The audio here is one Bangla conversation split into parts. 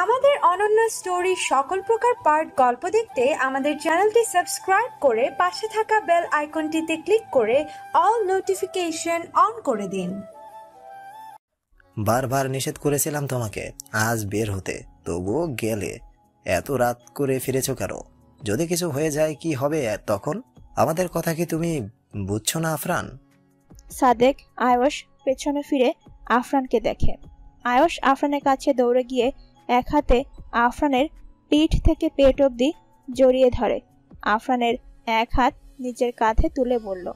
আমাদের অনন্য স্টোরি সকল প্রকার পার্ট গল্প দেখতে আমাদের চ্যানেলটি সাবস্ক্রাইব করে পাশে থাকা বেল আইকনটিতে ক্লিক করে অল নোটিফিকেশন অন করে দিন। বারবার নিষেধ করেছিলাম তোমাকে আজ বের হতে, তবুও গেলে। এত রাত করে ফিরেছো কেন? যদি কিছু হয়ে যায় কি হবে তখন? আমাদের কথা কি তুমি বুঝছো না আফরান? সাদেক আয়ুষ পেছনে ফিরে আফরানকে দেখে। আয়ুষ আফরানের কাছে দৌড়ে গিয়ে এক হাতে আফরানের পিঠ থেকে পেট অবধি জড়িয়ে ধরে। আফরানের এক হাত নিজের কাঁধে তুলে বলল,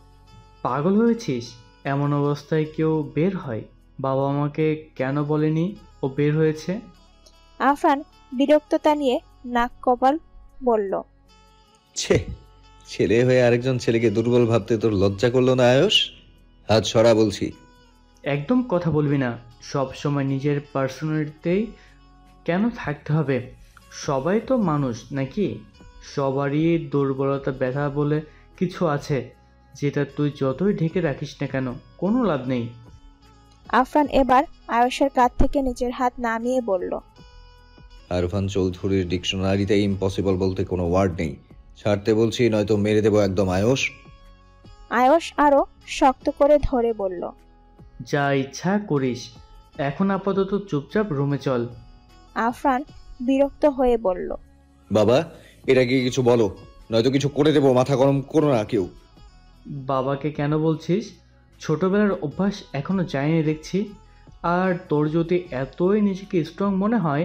পাগল হয়েছিস? এমন অবস্থায় কেউ বের হয়? বাবা আমাকে কেন বলেনি ও বের হয়েছে? আফরান বিরক্ততা নিয়ে নাক কপাল বলল, ছেলে হয়ে আরেকজন ছেলেকে দুর্বল ভাবতে তোর লজ্জা করলো না আয়ুষ? হাত সরা বলছি। একদম কথা বলবি না। সব সময় নিজের পার্সোনালিটিতেই কেন থাকতে হবে? সবাই তো মানুষ নাকি? সবারই দুর্বলতা ব্যথা বলে কিছু আছে, যেটা তুই যতই ঢেকে রাখিস না কেন কোনো লাভ নেই। আফরান এবার আয়ুষের কাঁধ থেকে নিজের হাত নামিয়ে বলল, আরফান চৌধুরীর ডিকশনারিতে ইম্পসিবল বলতে কোনো ওয়ার্ড নেই। ছাড়তে বলছি, নয়তো মেরে দেবো একদম। আয়ুষ আয়ুষ আরো শক্ত করে ধরে বলল, যা ইচ্ছা করিস, এখন আপাতত চুপচাপ রুমে চল। আফরান বিরক্ত হয়ে বলল, বাবা এটা কি কিছু বলো, নয়তো কিছু করে দেবো। মাথা গরম করো না কেউ। বাবাকে কেন বলছিস? ছোটবেলার অভ্যাস এখনো যায়নি দেখছি। আর তোর যদি এতই নিজেকে স্ট্রং মনে হয়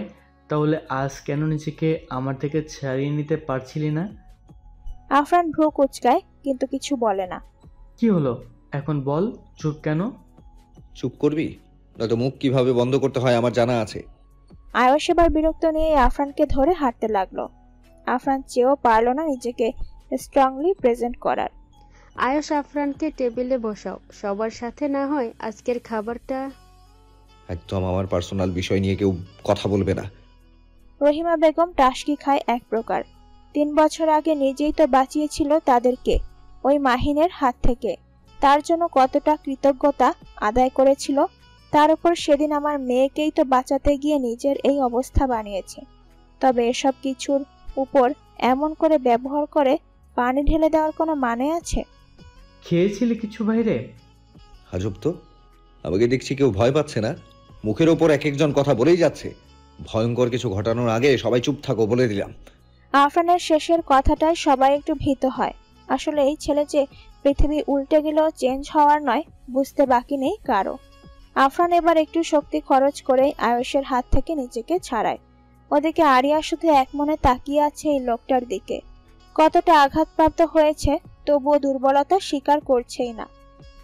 তাহলে আজ কেন নিজেকে আমার থেকে ছাড়িয়ে নিতে পারছিলি না? আফরান ভ্রু কুঁচকায় কিন্তু কিছু বলে না। কি হলো এখন বল, চুপ কেন? চুপ করবি, নয়তো মুখ কিভাবে বন্ধ করতে হয় আমার জানা আছে। আয়ুষ এবার বিরক্ত নিয়ে আফরানকে ধরে হাঁটতে লাগলো। আফরান চেয়েও পারল না নিজেকে স্ট্রংলি প্রেজেন্ট করার। আয়ুষ আফরানকে টেবিলে বসাও, সবার সাথে না হয় আজকের খাবারটা। একদম আমার পার্সোনাল বিষয় নিয়ে কেউ কথা বলবে না। রহিমা বেগম টাসকি খায় এক প্রকার। 3 বছর আগে নিজেই তো বাঁচিয়েছিল তাদেরকে ওই মাহিনের হাত থেকে। তার জন্য কতটা কৃতজ্ঞতা আদায় করেছিল। তার উপর সেদিন আমার মেয়েকেই তো বাঁচাতে গিয়ে নিজের এই অবস্থা বানিয়েছে। তবে এসব কিছুর উপর এমন করে ব্যবহার করে পানি ঢেলে দেওয়ার কোনো মানে আছে? খেয়েছিলি কিছু বাইরে? আজব তো, আমাকে দেখছি কেউ ভয় পাচ্ছে না। মুখের ওপর এক একজন কথা বলেই যাচ্ছে। ভয়ঙ্কর কিছু ঘটানোর আগে সবাই চুপ থাকো বলে দিলাম। আফরানের শেষের কথাটায় সবাই একটু ভীত হয়। আসলে এই ছেলে যে পৃথিবী উল্টে গেলেও চেঞ্জ হওয়ার নয়, বুঝতে বাকি নেই কারো। আফরান এবার একটু শক্তি খরচ করে আয়ুষের হাত থেকে নিজেকে ছাড়ায়। ওদিকে আরিয়া শুধু একমনে তাকিয়ে আছে এই লোকটার দিকে। কতটা আঘাতপ্রাপ্ত হয়েছে তবুও দুর্বলতা স্বীকার করছেই না।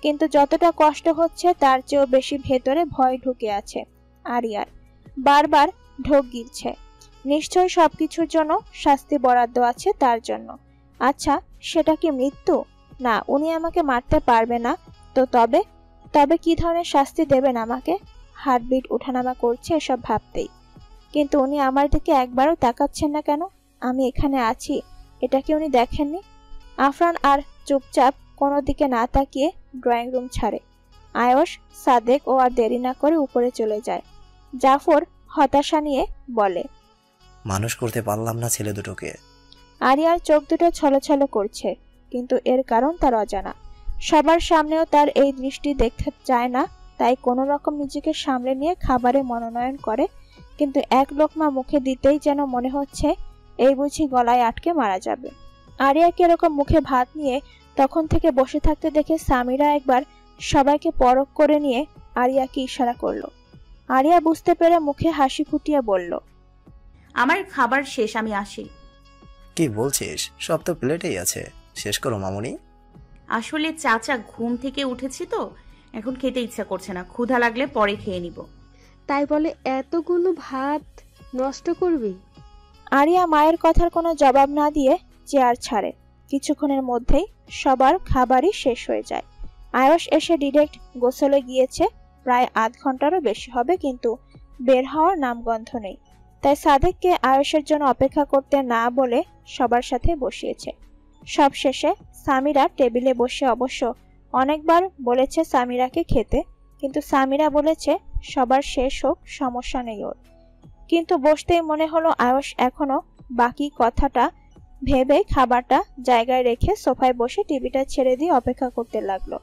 কিন্তু যতটা কষ্ট হচ্ছে তার চেয়েও বেশি ভেতরে ভয় ঢুকে আছে আরিয়ার। বারবার ঢোক গিলছে। নিশ্চয়ই সবকিছুর জন্য শাস্তি বরাদ্দ আছে তার জন্য। আচ্ছা, সেটা কি মৃত্যু? না, উনি আমাকে মারতে পারবে না তো তবে তবে কি ধরনের শাস্তি দেবেন আমাকে? হার্টবিট ওঠানামা করছে এসব ভাবতেই। কিন্তু উনি আমার দিকে একবারও তাকাচ্ছেন না কেন? আমি এখানে আছি, এটা কি উনি দেখেননি? আফরান আর চুপচাপ কোনো দিকে না তাকিয়ে ড্রয়িং রুম ছাড়ে। আয়ুষ, সাদেক ও আর দেরি না করে উপরে চলে যায়। জাফর হতাশা নিয়ে বলে, মানুষ করতে পারলাম না ছেলে দুটোকে। আরিয়ার চোখ দুটো ছলছল করছে, কিন্তু এর কারণ তার অজানা। সবার সামনেও তার এই দৃষ্টি দেখতে চায় না, তাই কোনো রকম নিজেকে সামলে নিয়ে খাবারে মনোনয়ন করে। কিন্তু এক লোকমা মুখে দিতেই যেন মনে হচ্ছে এই বুঝি গলায় আটকে মারা যাবে। আরিয়াকে এরকম মুখে ভাত নিয়ে তখন থেকে বসে থাকতে দেখে সামিরা একবার সবাইকে পরখ করে নিয়ে আরিয়াকে ইশারা করলো। আরিয়া বুঝতে পেরে মুখে হাসি ফুটিয়ে বলল, আমার খাবার শেষ, আমি আসি। কি বলছিস? সব তো প্লেটেই আছে, শেষ করো মামুনি। আসলে চাচা ঘুম থেকে উঠেছি তো এখন খেতে ইচ্ছা করছে না, ক্ষুধা লাগলে পরে খেয়ে নিব। তাই বলে এতগুলো ভাত নষ্ট করবি? আরিয়া মায়ের কথার কোনো জবাব না দিয়ে চেয়ার ছাড়ে। কিছুক্ষণের মধ্যেই সবার খাবারই শেষ হয়ে যায়। আয়ুষ এসে ডিরেক্ট গোসলে গিয়েছে। প্রায় আধ ঘন্টারও বেশি হবে, কিন্তু বের হওয়ার নামগন্ধ নেই। তাই সাদেককে আয়ুষের জন্য অপেক্ষা করতে না বলে সবার সাথে বসিয়েছে। সব শেষে সামিরা টেবিলে বসে অবশ্য অনেকবার বলেছে সামিরাকে খেতে, কিন্তু সামিরা বলেছে সবার শেষ হোক, সমস্যা নেই ওর। কিন্তু বসতেই মনে হলো আয়ুষ এখনো বাকি কথাটা ভেবে খাবারটা জায়গায় রেখে সোফায় বসে টিভিটা ছেড়ে দিয়ে অপেক্ষা করতে লাগলো।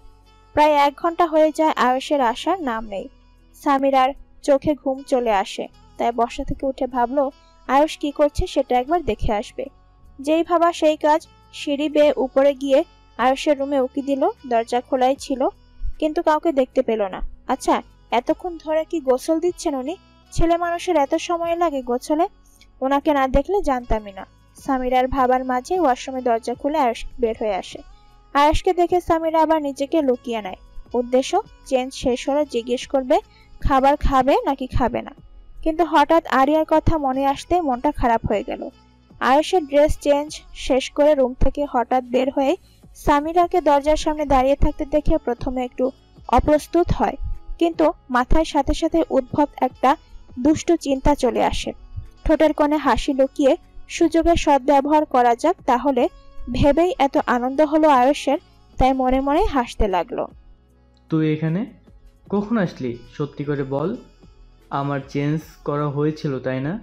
প্রায় 1 ঘন্টা হয়ে যায়, আয়ুষের আসার নাম নেই। সামিরার চোখে ঘুম চলে আসে, তাই বসা থেকে উঠে ভাবলো আয়ুষ কি করছে সেটা একবার দেখে আসবে। যেই ভাবা সেই কাজ, সিঁড়ি বেয়ে উপরে গিয়ে আয়ুষের রুমে উকি দিল। দরজা খোলাই ছিল, কিন্তু কাউকে দেখতে পেল না। আচ্ছা, এতক্ষণ ধরে কি গোসল দিচ্ছেন উনি? ছেলে মানুষের এত সময় লাগে গোসলে? ওনাকে না দেখলে জানতামই না। সামিরার ভাবার মাঝে ওয়াশরুমে দরজা খুলে আয়ুষ বের হয়ে আসে। আয়ুষকে দেখে সামিরা আবার নিজেকে লুকিয়ে নেয়। উদ্দেশ্য, চেঞ্জ শেষ হলে জিজ্ঞেস করবে খাবার খাবে নাকি খাবে না। কিন্তু হঠাৎ আরিয়ার কথা মনে আসতে মনটা খারাপ হয়ে গেল। আয়ুষের ড্রেস চেঞ্জ শেষ করে রুম থেকে হঠাৎ বের হয়ে সামিরাকে দরজার সামনে দাঁড়িয়ে থাকতে দেখে প্রথমে একটু অপ্রস্তুত হয়, কিন্তু মাথায় সাথে সাথে উদ্ভট একটা দুষ্ট চিন্তা চলে আসে। ঠোঁটের কোণে হাসি লুকিয়ে সুযোগের সদ্ব্যবহার করা যাক তাহলে ভেবেই এত আনন্দ হলো আয়ুষের, তাই মনে মনে হাসতে লাগলো। তুই এখানে কখন আসলি? সত্যি করে বল, আমার চেঞ্জ করা হয়েছিল তাই না?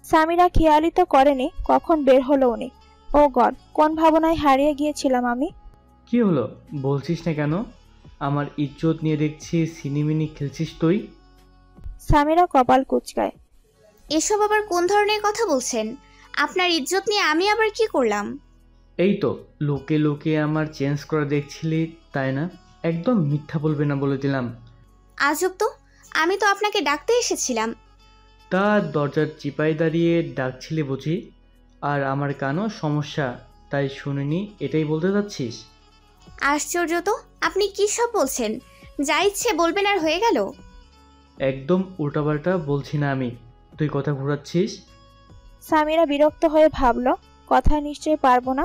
সামিরা খেয়ালই তো করেনি কখন বের হলো উনি। ও গড, কোন ভাবনায় হারিয়ে গিয়েছিলাম আমি। কি হলো বলছিস না কেন? আমার ইজ্জত নিয়ে দেখছি সিনিমিনি খেলছিস তুই। সামিরা কপাল কুঁচকায়। এসব আবার কোন ধরনের কথা বলছেন? আপনার ইজ্জত নিয়ে আমি আবার কি করলাম? এই তো লোকে লোকে আমার চেঞ্জ করা দেখছিলি তাই না? একদম মিথ্যা বলবে না বলে দিলাম। আজব তো, আমি তো আপনাকে ডাকতে এসেছিলাম। তা দরজার চিপায় দাঁড়িয়ে ডাকছিলি বুঝি? আর আমার কানও সমস্যা, তাই শুনিনি, এটাই বলতে চাচ্ছিস? আশ্চর্য তো, আপনি কি সব বলছেন? যা ইচ্ছে বলবেন আর হয়ে গেল। একদম উল্টাপাল্টা বলছি না আমি, তুই কথা ঘোরাচ্ছিস। সামিরা বিরক্ত হয়ে ভাবলো কথা নিশ্চয়ই পারবো না,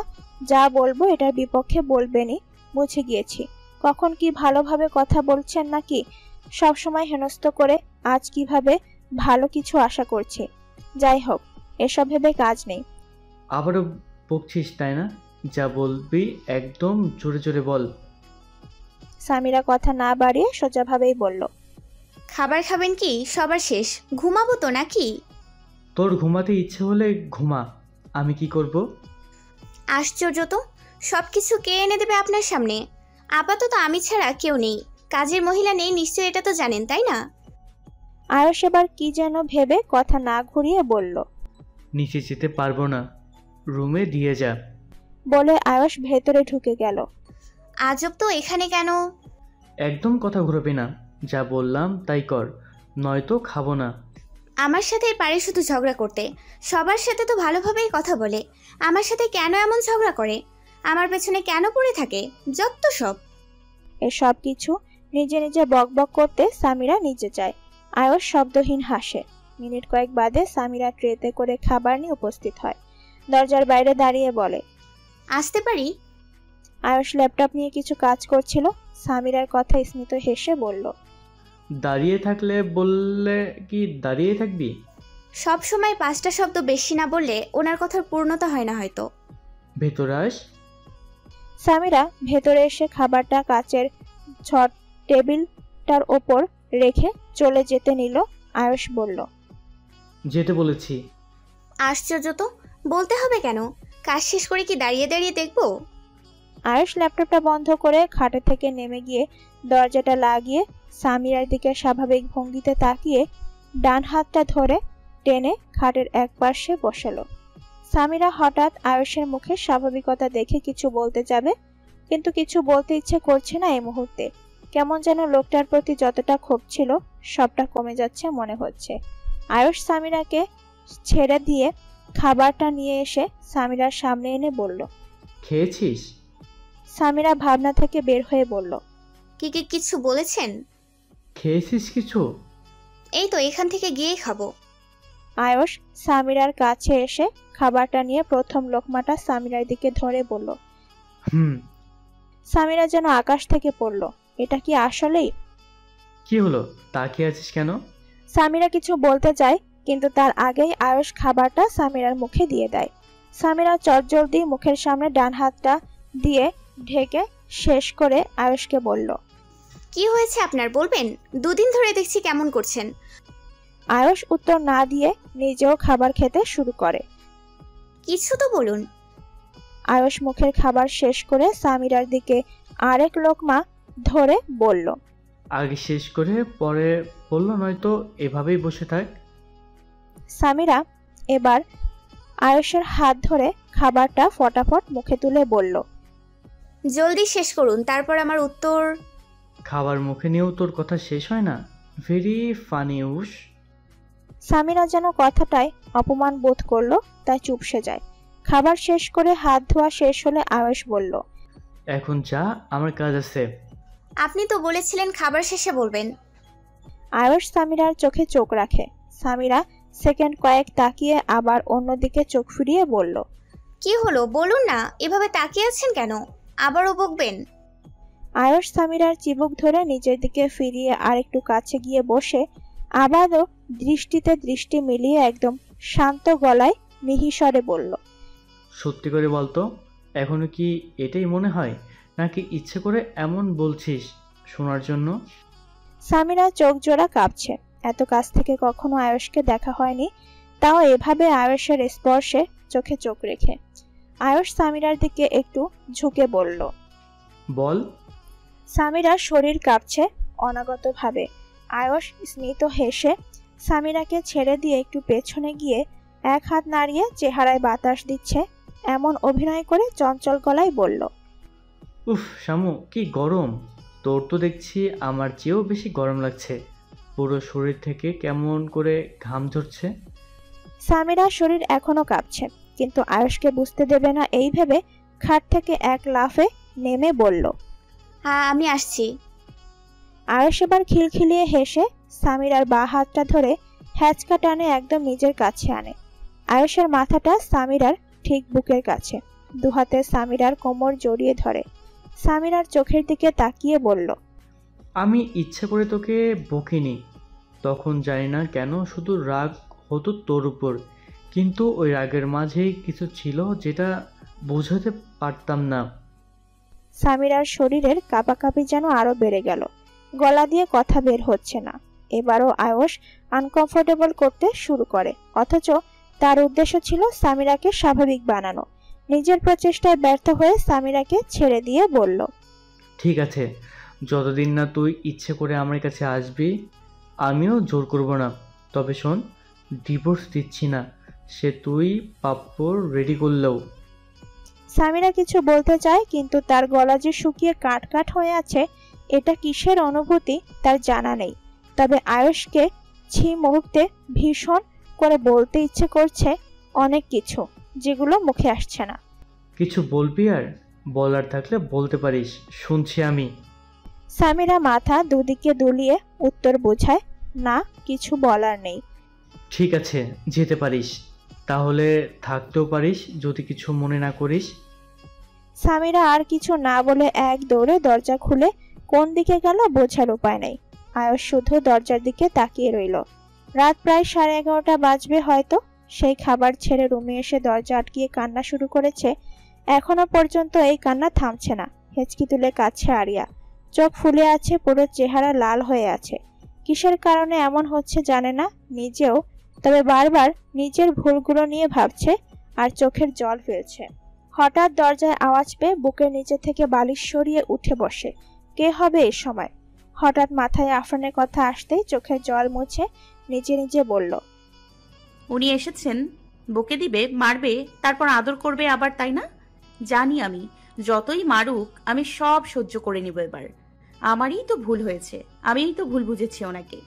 যা বলবো এটার বিপক্ষে বলবেনই, বুঝে গিয়েছি। কখন কি ভালোভাবে কথা বলছেন নাকি সবসময় হেনস্থ করে আজ কিভাবে ভালো কিছু আশা করছি। যাই হোক, এসব ভেবে কাজ নেই। আবারও বকছিস তাই না? যা বলবি একদম জোরে জোরে বল। সামিরা কথা না বাড়িয়ে সোজাভাবেই বলল, খাবার খাবেন কি? সবার শেষ, ঘুমাবো তো নাকি? তোর ঘুমাতে ইচ্ছে হলে ঘুমা, আমি কি করব? আশ্চর্য তো, সবকিছু কে এনে দেবে আপনার সামনে? আপাতত আমি ছাড়া কেউ নেই, কাজের মহিলা নেই নিশ্চয়, এটা তো জানেন তাই না? আয়ুষ এবার কি যেন ভেবে কথা না ঘুরিয়ে বলল, নিচে যেতে পারবো না, রুমে দিয়ে যা। বলে আয়ুষ ভেতরে ঢুকে গেল। আজব তো, এখানে কেন? একদম কথা ঘুরবে না, যা বললাম তাই কর, নয়তো খাবো না। আমার সাথে পারে শুধু ঝগড়া করতে, সবার সাথে তো ভালোভাবেই কথা বলে, আমার সাথে কেন এমন ঝগড়া করে? আমার পেছনে কেন পড়ে থাকে? যত সব। এসব কিছু নিজে নিজে বকবক করতে সামিরা নিচে যায়। আয়ুষ শব্দহীন হাসে। মিনিট কয়েক বাদে সামিরা ট্রেতে করে খাবার নিয়ে উপস্থিত হয়। দরজার বাইরে দাঁড়িয়ে বলে, আসতে পারি? আয়ুষ ল্যাপটপ নিয়ে কিছু কাজ করছিল। সামিরার কথা স্মিত হেসে বলল, দাঁড়িয়ে থাকলে বললে কি দাঁড়িয়ে থাকবি? সব সময় 5টা শব্দ বেশি না বললে ওনার কথার পূর্ণতা হয় না হয়তো। ভেতর আস। সামিরা ভেতরে এসে খাবারটা কাচের ছট টেবিলটার ওপর রেখে চলে যেতে নিল। আয়ুষ বলল, যেতে বলেছি। আশ্চর্য তো, বলতে হবে কেন? কাজ শেষ করে কি দাঁড়িয়ে দাঁড়িয়ে দেখবো? আয়ুষ ল্যাপটপটা বন্ধ করে খাটে থেকে নেমে গিয়ে দরজাটা লাগিয়ে সামিরার দিকে স্বাভাবিক ভঙ্গিতে তাকিয়ে ডান হাতটা ধরে টেনে খাটের এক পাশে বসালো। সামিরা হঠাৎ আয়ুষের মুখে স্বাভাবিকতা দেখে কিছু বলতে যাবে, কিন্তু কিছু বলতে ইচ্ছে করছে না এই মুহূর্তে। কেমন যেন লোকটার প্রতি যতটা ক্ষোভ ছিল সবটা কমে যাচ্ছে মনে হচ্ছে। আয়ুষ সামিরাকে ছেড়ে দিয়ে খাবারটা নিয়ে এসে সামিরার সামনে এনে বলল, খেয়েছিস? সামিরা ভাবনা থেকে বের হয়ে বলল, কিছু বলেছেন? খেয়েছিস কিছু? এই তো এখান থেকে গিয়েই খাবো। আয়ুষ সামিরার কাছে এসে খাবারটা নিয়ে প্রথম লোকমাটা সামিরার দিকে ধরে বলল। সামিরা যেন আকাশ থেকে পড়ল, এটা কি আসলেই? কি হলো, তাকিয়ে আছিস কেন? সামিরা কিছু বলতে চায়, কিন্তু তার আগেই আয়ুষ খাবারটা সামিরার মুখে দিয়ে দেয়। সামিরা চটজলদি মুখের সামনে ডান হাতটা দিয়ে ঢেকে শেষ করে আয়ুষকে বলল, কি হয়েছে আপনার বলবেন? দুদিন ধরে দেখছি কেমন করছেন। আয়ুষ উত্তর না দিয়ে নিজেও খাবার খেতে শুরু করে। কিছু তো বলুন। আয়ুষ মুখের খাবার শেষ করে সামিরার দিকে আরেক লোকমা ধরে বলল, আগে শেষ করে পরে বললো, নয়তো এভাবেই বসে থাক। সামিরা এবার আয়ুষের হাত ধরে খাবারটা ফটাফট মুখে তুলে বলল, জলদি শেষ করুন, তারপর আমার উত্তর। খাবার মুখে নিয়েও তোর কথা শেষ হয় না? ভেরি ফানি উস। সামিরা যেন কথাটায় অপমান বোধ করলো, তাই চুপসে যায়। খাবার শেষ করে হাত ধোয়া শেষ হলে আয়ুষ বলল, এখন যা, আমার কাজ আছে। আপনি তো বলেছিলেন খাবার শেষে বলবেন। আয়ুষ সামিরার চোখে চোখ রাখে। সামিরা সেকেন্ড কয়েক তাকিয়ে আবার অন্যদিকে চোখ ফিরিয়ে বলল, কি হলো বলুন না, এভাবে তাকিয়ে আছেন কেন? আবারও বকবেন? আয়ুষ সামিরার চিবুক ধরে নিজের দিকে ফিরিয়ে আরেকটু কাছে গিয়ে বসে আবারও দৃষ্টিতে দৃষ্টি মিলিয়ে একদম শান্ত গলায় মিহিস্বরে বলল, সত্যি করে বলতো, এখনো কি এটাই মনে হয়, নাকি ইচ্ছে করে এমন বলছিস শোনার জন্য? সামিরা চোখ জোড়া কাঁপছে। এত কাছ থেকে কখনো আয়ুষকে দেখা হয়নি, তাও এভাবে আয়ুষের স্পর্শে চোখে চোখ রেখে। আয়ুষ সামিরার দিকে একটু ঝুঁকে বলল, বল। সামিরার শরীর কাঁপছে অনাগতভাবে। আয়ুষ স্মিত হেসে সামিরাকে ছেড়ে দিয়ে একটু পেছনে গিয়ে এক হাত নাড়িয়ে চেহারায় বাতাস দিচ্ছে এমন অভিনয় করে চঞ্চল গলায় বলল, উফ শামু, কি গরম! তোর তো দেখছি আমার চেয়েও বেশি গরম লাগছে। পুরো শরীর থেকে কেমন করে ঘাম ঝরছে। সামিরার শরীর এখনো কাঁপছে, কিন্তু আয়ুষকে বুঝতে দেবে না এই ভেবে খাট থেকে এক লাফে নেমে বলল, হ্যাঁ আমি আসছি। আয়ুষ এবার খিলখিলিয়ে হেসে সামিরার বাঁ হাতটা ধরে হ্যাচকা টানে একদম নিজের কাছে আনে। আয়ুষের মাথাটা সামিরার ঠিক বুকের কাছে, দুহাতে সামিরার কোমর জড়িয়ে ধরে। সামিরার চোখের দিকে তাকিয়ে বলল, আমি ইচ্ছে করে তোকে বকিনি তখন, জানি না কেন শুধু রাগ হতো তোর উপর, কিন্তু ওই রাগের মাঝেই কিছু ছিল যেটা বোঝাতে পারতাম না। সামিরার শরীরের কাঁপাকাঁপি যেন আরো বেড়ে গেল, গলা দিয়ে কথা বের হচ্ছে না। এবারও আয়ুষ আনকমফোর্টেবল করতে শুরু করে, অথচ তার উদ্দেশ্য ছিল সামিরাকে স্বাভাবিক বানানো। নিজের প্রচেষ্টায় ব্যর্থ হয়ে সামিরাকে ছেড়ে দিয়ে বলল, ঠিক আছে, যতদিন না তুই ইচ্ছে করে আমার কাছে আসবি আমিও জোর করব না। তবে শোন, ডিভোর্স দিচ্ছি না, সে তুই প্রাপ্য রেডি করলেও। সামিরা কিছু বলতে চায়, কিন্তু তার গলা যে শুকিয়ে কাট কাট হয়ে আছে, এটা কিসের অনুভূতি তার জানা নেই। তবে আয়ুষকে মুহূর্তে ভীষণ করে বলতে ইচ্ছে করছে অনেক কিছু, যেগুলো মুখে আসছে না। কিছু বলবি? আর বলার থাকলে বলতে পারিস, শুনছি আমি। সামিরা মাথা দুদিকে দুলিয়ে উত্তর বোঝায়, না কিছু বলার নেই। ঠিক আছে, যেতে পারিস, তাহলে থাকতেও পারিস যদি কিছু মনে না করিস। সামিরা আর কিছু না বলে এক দৌড়ে দরজা খুলে কোন দিকে গেল বোঝার উপায় নেই। আয়ুষ শুধু দরজার দিকে তাকিয়ে রইল। রাত প্রায় 11:30 বাজবে হয়তো। সেই খাবার ছেড়ে রুমে এসে দরজা আটকিয়ে কান্না শুরু করেছে। এখনো পর্যন্ত এই কান্না থামছে না। হেঁচকি তুলে কাঁদছে আরিয়া, চোখ ফুলে আছে, পুরো চেহারা লাল হয়ে আছে। কিসের কারণে এমন হচ্ছে জানে না নিজেও, তবে বারবার নিজের ভুলগুলো নিয়ে ভাবছে আর চোখের জল ফেলছে। হঠাৎ দরজায় আওয়াজ পেয়ে বুকের নিচে থেকে বালিশ সরিয়ে উঠে বসে। কে হবে এ সময়? হঠাৎ মাথায় আফরানের কথা আসতেই চোখের জল মুছে নিজে নিজে বলল, উনি এসেছেন, বকে দিবে, মারবে, তারপর আদর করবে আবার, তাই না? জানি আমি, যতই মারুক আমি সব সহ্য করে নিব এবার। আমারই তো ভুল হয়েছে, আমিই তো ভুল বুঝেছি ওনাকে।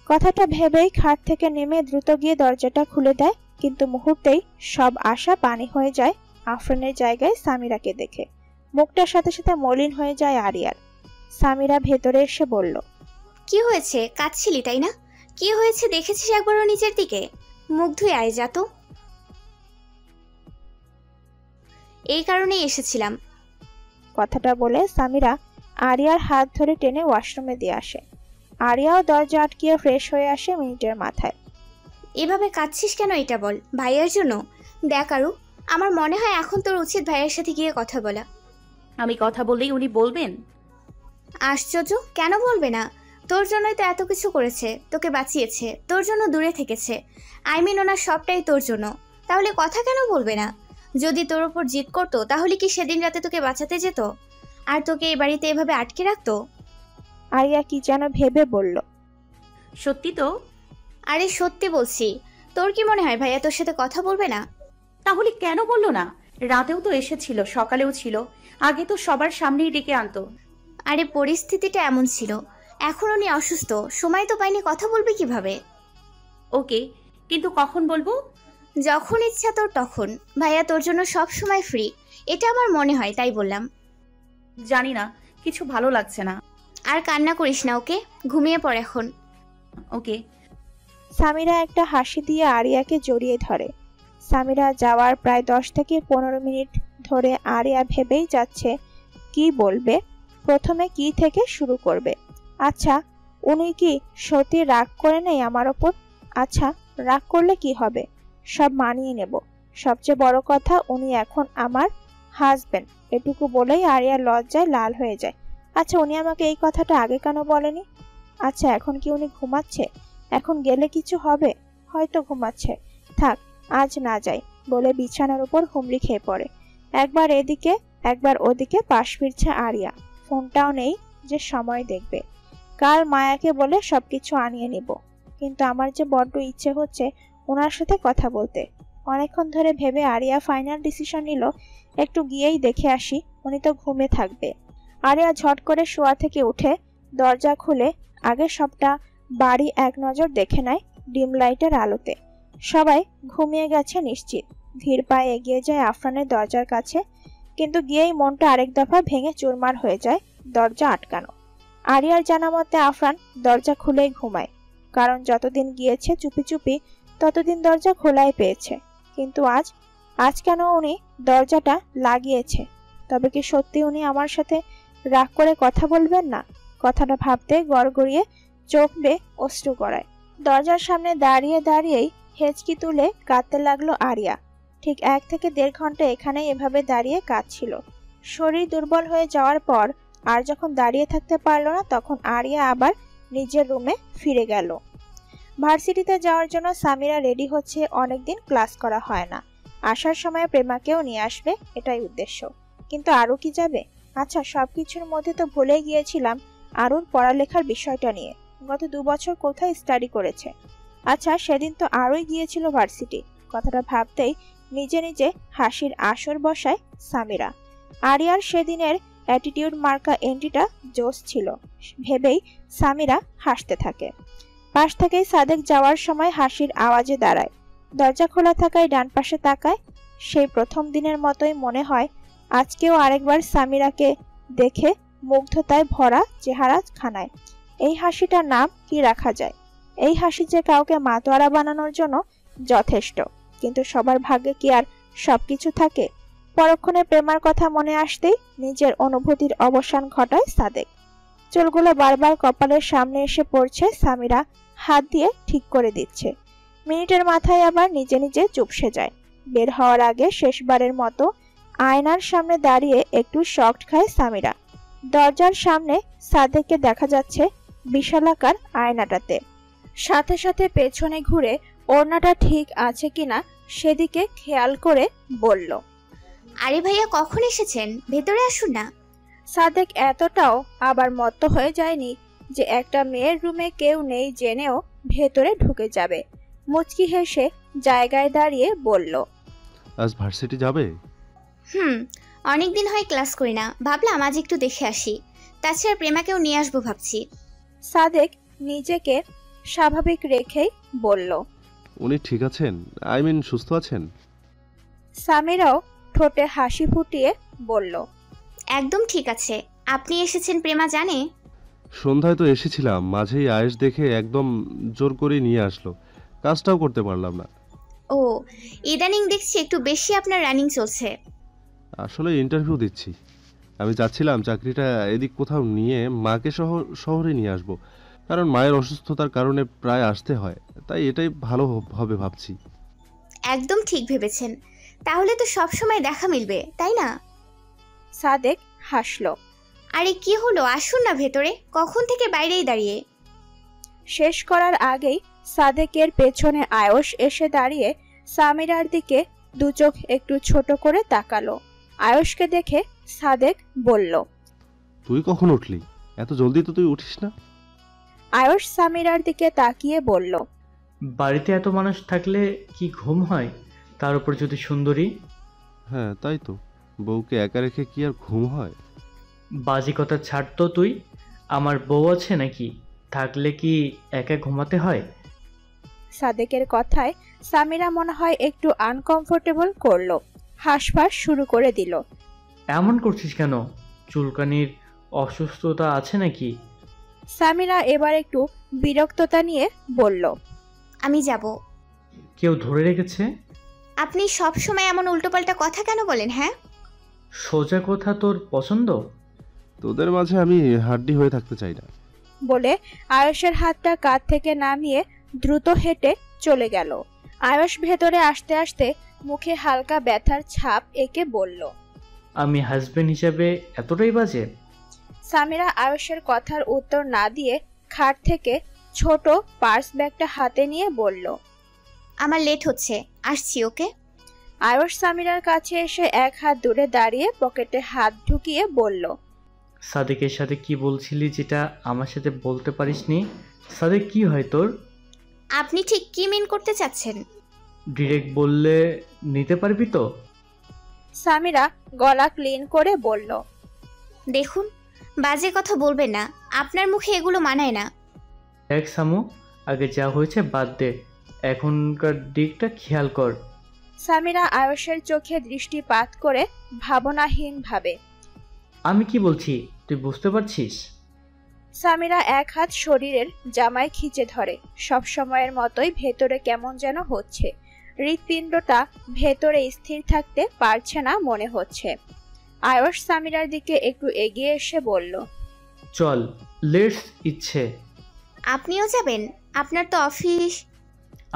কথাটা ভেবেই খাট থেকে নেমে দ্রুত গিয়ে দরজাটা খুলে দেয়, কিন্তু মুহূর্তেই সব আশা পানি হয়ে যায় আফরানের জায়গায় সামিরাকে দেখে। মুখটার সাথে সাথে মলিন হয়ে যায় আরিয়ার। সামিরা ভেতরে এসে বলল, কি হয়েছে? কাঁদছিলি তাই না? কি হয়েছে দেখেছিস একবারও নিজের দিকে? মুখ ধুয়ে আয় যা তো। এই কারণেই এসেছিলাম। কথাটা বলে সামিরা আরিয়ার হাত ধরে টেনে ওয়াশরুমে দিয়ে আসে। আরিয়াও দরজা আটকিয়ে ফ্রেশ হয়ে আসে মিনিটের মাথায়। এভাবে কাঁদছিস কেন এটা বল। ভাইয়ার জন্য? দেখ আরু, আমার মনে হয় এখন তোর উচিত ভাইয়ের সাথে গিয়ে কথা বলা। আমি কথা বললেই উনি বলবেন? আশ্চর্য, কেন বলবে না? তোর জন্যই তো এত কিছু করেছে, তোকে বাঁচিয়েছে, তোর জন্য দূরে থেকেছে। ওনার সবটাই তোর জন্য। তাহলে কথা কেন বলবে না? যদি তোর ওপর জিদ করতো তাহলে কি সেদিন রাতে তোকে বাঁচাতে যেত আর তোকে এই বাড়িতে এভাবে আটকে রাখতো? আরিয়া কি যেন ভেবে বলল। সত্যি তো? আরে সত্যি বলছি। তোর কি মনে হয় ভাইয়া তোর সাথে কথা বলবে না? তাহলে কেন বললো না? রাতেও তো এসেছিল, সকালেও ছিল, আগে তো সবার সামনেই ডেকে আনতো। আরে পরিস্থিতিটা এমন ছিল, এখন উনি অসুস্থ, সময় তো পাইনি, কথা বলবে কিভাবে? ওকে, কিন্তু কখন বলবো? যখন ইচ্ছা তোর তখন। ভাইয়া তোর জন্য সব সময় ফ্রি, এটা আমার মনে হয়, তাই বললাম। জানি না, কিছু ভালো লাগছে না। আর কান্না করিস না, ওকে? ঘুমিয়ে পড় এখন। ওকে। সামিরা একটা হাসি দিয়ে আরিয়াকে জড়িয়ে ধরে। সামিরা যাওয়ার প্রায় 10 থেকে 15 মিনিট ধরে আরিয়া ভেবেই যাচ্ছে কি বলবে, প্রথমে কি থেকে শুরু করবে। আচ্ছা, উনি কি সত্যি রাগ করে নেই আমার ওপর? আচ্ছা, রাগ করলে কি হবে, সব মানিয়ে নেব। সবচেয়ে বড় কথা, উনি এখন আমার হাজবেন্ড। এটুকু বলেই আরিয়া লজ্জায় লাল হয়ে যায়। আচ্ছা, উনি আমাকে এই কথাটা আগে কেন বলেনি? আচ্ছা, এখন কি উনি ঘুমাচ্ছে? এখন গেলে কিছু হবে? হয়তো ঘুমাচ্ছে, থাক আজ না যাই বলে বিছানার উপর হুমড়ি খেয়ে পড়ে। একবার এদিকে একবার ওদিকে পাশ ফিরছে আরিয়া। ফোনটাও নেই যে সময় দেখবে। কাল মায়াকে বলে সবকিছু আনিয়ে নিব, কিন্তু আমার যে বড্ড ইচ্ছে হচ্ছে ওনার সাথে কথা বলতে। অনেকক্ষণ ধরে ভেবে আরিয়া ফাইনাল ডিসিশন নিল একটু গিয়েই দেখে আসি, উনি তো ঘুমে থাকবে। আরিয়া ঝট করে শোয়া থেকে উঠে দরজা খুলে আগে সবটা বাড়ি এক নজর দেখে নেয় ডিম লাইটের আলোতে। সবাই ঘুমিয়ে গেছে নিশ্চিত। ধীর পায়ে এগিয়ে যায় আফরানের দরজার কাছে, কিন্তু গিয়েই মনটা আরেক দফা ভেঙে চুরমার হয়ে যায়। দরজা আটকানো। আরিয়ার জানা মতে আফরান দরজা খুলেই ঘুমায়, কারণ যতদিন গিয়েছে চুপি চুপি ততদিন দরজা খোলাই পেয়েছে। কিন্তু আজ কেন উনি দরজাটা লাগিয়েছে? তবে কি সত্যি উনি আমার সাথে রাগ করে কথা বলবেন না? কথাটা ভাবতে গড়গড়িয়ে চোখ বেয়ে অশ্রু গড়ায়। দরজার সামনে দাঁড়িয়ে দাঁড়িয়েই হেঁচকি তুলে কাঁদতে লাগলো আরিয়া। ঠিক 1 থেকে 1.5 ঘন্টা এখানেই এভাবে দাঁড়িয়ে কাঁদছিল। শরীর দুর্বল হয়ে যাওয়ার পর আর যখন দাঁড়িয়ে থাকতে পারলো না, তখন আরিয়া আবার নিজের রুমে ফিরে গেল। ভার্সিটিতে যাওয়ার জন্য সামিরা রেডি হচ্ছে, অনেকদিন ক্লাস করা হয় না। আসার সময় প্রেমাকেও নিয়ে আসবে, এটাই উদ্দেশ্য। কিন্তু আরও কি যাবে? আচ্ছা, সবকিছুর মধ্যে তো ভুলে গিয়েছিলাম আরুর পড়ালেখার বিষয়টা নিয়ে। গত 2 বছর কোথায় স্টাডি করেছে? আচ্ছা, সেদিন তো আরুই গিয়েছিল ভার্সিটি। কথাটা ভাবতেই নিজে নিজে হাসির আসর বসায় সামিরা। আরিয়ার সেদিনের অ্যাটিটিউড মার্কা এন্ট্রিটা জোশ ছিল ভেবেই সামিরা হাসতে থাকে। পাশ থেকেই সাদেক যাওয়ার সময় হাসির আওয়াজে দাঁড়ায়। দরজা খোলা থাকায় ডান পাশে তাকায়। সেই প্রথম দিনের মতোই মনে হয় আজকেও আরেকবার সামিরাকে দেখে মুগ্ধতায় ভরা চেহারা খানায়। এই হাসিটার নাম কি রাখা যায়? এই হাসি যে কাউকে মাতোয়ারা বানানোর জন্য যথেষ্ট। কিন্তু সবার ভাগ্যে কি আর সবকিছু থাকে? পরক্ষণে প্রেমার কথা মনে আসতেই নিজের অনুভূতির অবসান ঘটায় সাদেক। চুলগুলো বারবার কপালের সামনে এসে পড়ছে, সামিরা হাত দিয়ে ঠিক করে দিচ্ছে। মিনিটের মাথায় আবার নিজে নিজে চুপসে যায়। বের হওয়ার আগে শেষবারের মতো আয়নার সামনে দাঁড়িয়ে একটু শকড খায় সামিরা। দরজার সামনে সাদেককে দেখা যাচ্ছে বিশালাকার আয়নাটাতে। সাথে সাথে পেছনে ঘুরে ওড়নাটা ঠিক আছে কিনা সেদিকে খেয়াল করে বলল, আরে ভাইয়া কখন এসেছেন? ভেতরে আসুন না। সাদেক এতটাও আবার মত্ত হয়ে যায়নি যে একটা মেয়ের রুমে কেউ নেই জেনেও ভেতরে ঢুকে যাবে। মুচকি হেসে জায়গায় দাঁড়িয়ে বলল, আজ ভার্সিটি যাবে? অনেকদিন হয় ক্লাস করি না, ভাবলাম আজ একটু দেখে আসি। তাছাড়া প্রেমাকেও নিয়ে আসবো ভাবছি। সাদেক নিজেকে স্বাভাবিক রেখেই বলল, উনি ঠিক আছেন? সুস্থ আছেন? সামিরাও ঠোঁটে হাসি ফুটিয়ে বলল, একদম ঠিক আছে। আপনি এসেছেন প্রেমা জানে? সন্ধ্যায় তো এসেছিলাম, মাঝেই আয়েশ দেখে একদম জোর করে নিয়ে আসলো, কাজটাও করতে পারলাম না। ও, ইদানিং দেখছি একটু বেশি আপনার রানিং চলছে। আসলে ইন্টারভিউ দিচ্ছি। আমি চাচ্ছিলাম চাকরিটা এদিক কোথাও নিয়ে মাকে শহরে নিয়ে আসব, কারণ মায়ের অসুস্থতার কারণে প্রায় আসতে হয়, তাই এটাই ভালো হবে ভাবছি। একদম ঠিক ভেবেছেন, তাহলে তো সব সময় দেখা মিলবে, তাই না? সাদেক হাসল। আরে কি হলো, আসুন না ভেতরে, কখন থেকে বাইরেই দাঁড়িয়ে। শেষ করার আগেই সাদেকের পেছনে আয়ুষ এসে দাঁড়িয়ে সামিরার দিকে দু চোখ একটু ছোট করে তাকালো। আয়ুষকে দেখে সাদেক বলল, তুই কখন উঠলি? এত জলদি তো তুই উঠিস না। আয়ুষ সামিরার দিকে তাকিয়ে বলল, বাড়িতে এত মানুষ থাকলে কি ঘুম হয়, তার উপর যদি সুন্দরী। হ্যাঁ তাই তো, বউকে একা রেখে কি আর ঘুম হয়? বাজি কথা ছাড় তো তুই, আমার বউ আছে নাকি, থাকলে কি একা ঘুমাতে হয়? সাদেকের কথায় সামিরা মনে হয় একটু আনকমফোর্টেবল করলো, হাঁসফাঁস শুরু করে দিল। এমন করছিস কেন, চুলকানির অসুস্থতা আছে নাকি? সামিরা এবার একটু বিরক্ততা নিয়ে বলল, আমি যাব। কেউ ধরে রেখেছে? আপনি সব সময় এমন উল্টোপাল্টা কথা কেন বলেন? হ্যাঁ, সোজা কথা তোর পছন্দ? তোদের মাঝে আমি হাড্ডি হয়ে থাকতে চাই না। বলে আয়ুষের হাতটা কাঁধ থেকে নামিয়ে দ্রুত হেঁটে চলে গেল। আয়ুষ ভেতরে আসতে আসতে মুখে হালকা ব্যথার ছাপ এঁকে বলল, আমি হাজবেন্ড হিসেবে এতটাই বাজে? সামিরা আয়ুষের কথার উত্তর না দিয়ে খাট থেকে ছোট পার্স ব্যাগটা হাতে নিয়ে বলল, আমার লেট হচ্ছে, আসছি। ওকে। আয়ুষ সামিরার কাছে এসে এক হাত দূরে দাঁড়িয়ে পকেটে হাত ঢুকিয়ে বলল, সাদেকের সাথে কি বলছিলি যেটা আমার সাথে বলতে পারিসনি? সাদেক কি হয় তোর? আপনি ঠিক কি মিন করতে চাচ্ছেন? ডিরেক্ট বললে নিতে পারবি তো? সামিরা গলা ক্লিন করে বলল, দেখুন, বাজে কথা বলবেন না, আপনার মুখে এগুলো মানায় না। দেখ সামু, আগে যা হয়েছে বাদ দে, এখনকার দিকটা খেয়াল কর। সামিরা আয়ুষের চোখে দৃষ্টিপাত করে ভাবনাহীন ভাবে, আমি কি বলছি তুই বুঝতে পারছিস? সামিরা এক হাত শরীরের জামায় খিচে ধরে, সব সময়ের মতোই ভেতরে কেমন যেন হচ্ছে, হৃৎপিণ্ডটা ভেতরে স্থির থাকতে পারছে না মনে হচ্ছে। আয়ুষ সামিরার দিকে একটু এগিয়ে এসে বলল, চল, লেটস ইচ্ছে। আপনিও যাবেন? আপনার তো অফিস।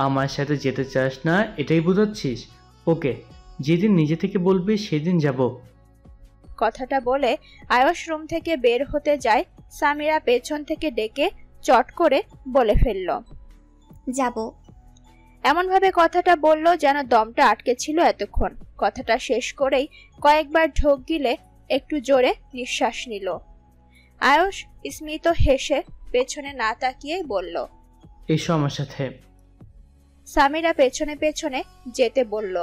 আমার সাথে যেতে চাস না এটাই বোঝাচ্ছিস? ওকে, যেদিন নিজে থেকে বলবি সেদিন যাব। কথাটা বলে আয়ুষ রুম থেকে বের হতে যায়, সামিরা পেছন থেকে ডেকে চট করে বলে ফেলল, যাব। এমনভাবে কথাটা বলল যেন দমটা আটকে ছিল এতক্ষণ। কথাটা শেষ করেই কয়েকবার ঢোক গিলে একটু জোরে নিঃশ্বাস নিল। আয়ুষ স্মিত হেসে পেছনে না তাকিয়ে বলল, এসো আমার সাথে। সামিরা পেছনে পেছনে যেতে বলল।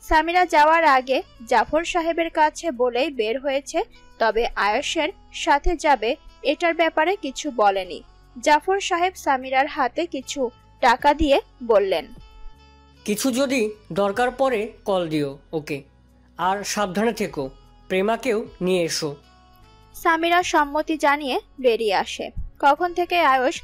সামিরা যাওয়ার আগে জাফর সাহেবের কাছে বলেই বের হয়েছে, তবে আয়ুষের সাথে যাবে এটার ব্যাপারে কিছু বলেনি। জাফর সাহেব সামিরার হাতে কিছু টাকা দিয়ে বললেন, কিছু যদি দরকার পড়ে কল দিও। ওকে, আর সাবধানে থেকো, প্রেমাকেও নিয়ে এসো। সামিরা সম্মতি জানিয়ে বেরিয়ে আসে। কখন থেকে আয়ুষ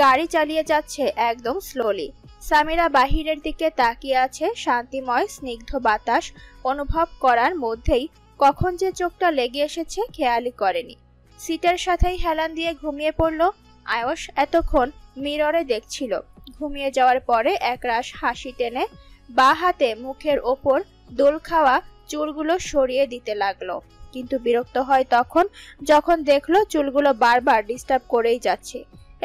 গাড়ি চালিয়ে যাচ্ছে একদম স্লোলি। সামিরা বাহিরের দিকে তাকিয়ে আছে, শান্তিময় স্নিগ্ধ বাতাস অনুভব করার মধ্যেই কখন যে চোখটা লেগে এসেছে খেয়ালই করেনি। সিটের সাথেই হেলান দিয়ে ঘুমিয়ে পড়ল। আয়ুষ এতক্ষণ মিররে দেখছিল। ঘুমিয়ে যাওয়ার পরে একরাশ হাসি টেনে বা হাতে মুখের ওপর দোল খাওয়া চুলগুলো সরিয়ে দিতে লাগলো, কিন্তু বিরক্ত হয় তখন যখন দেখলো চুলগুলো বারবার ডিস্টার্ব করেই যাচ্ছে।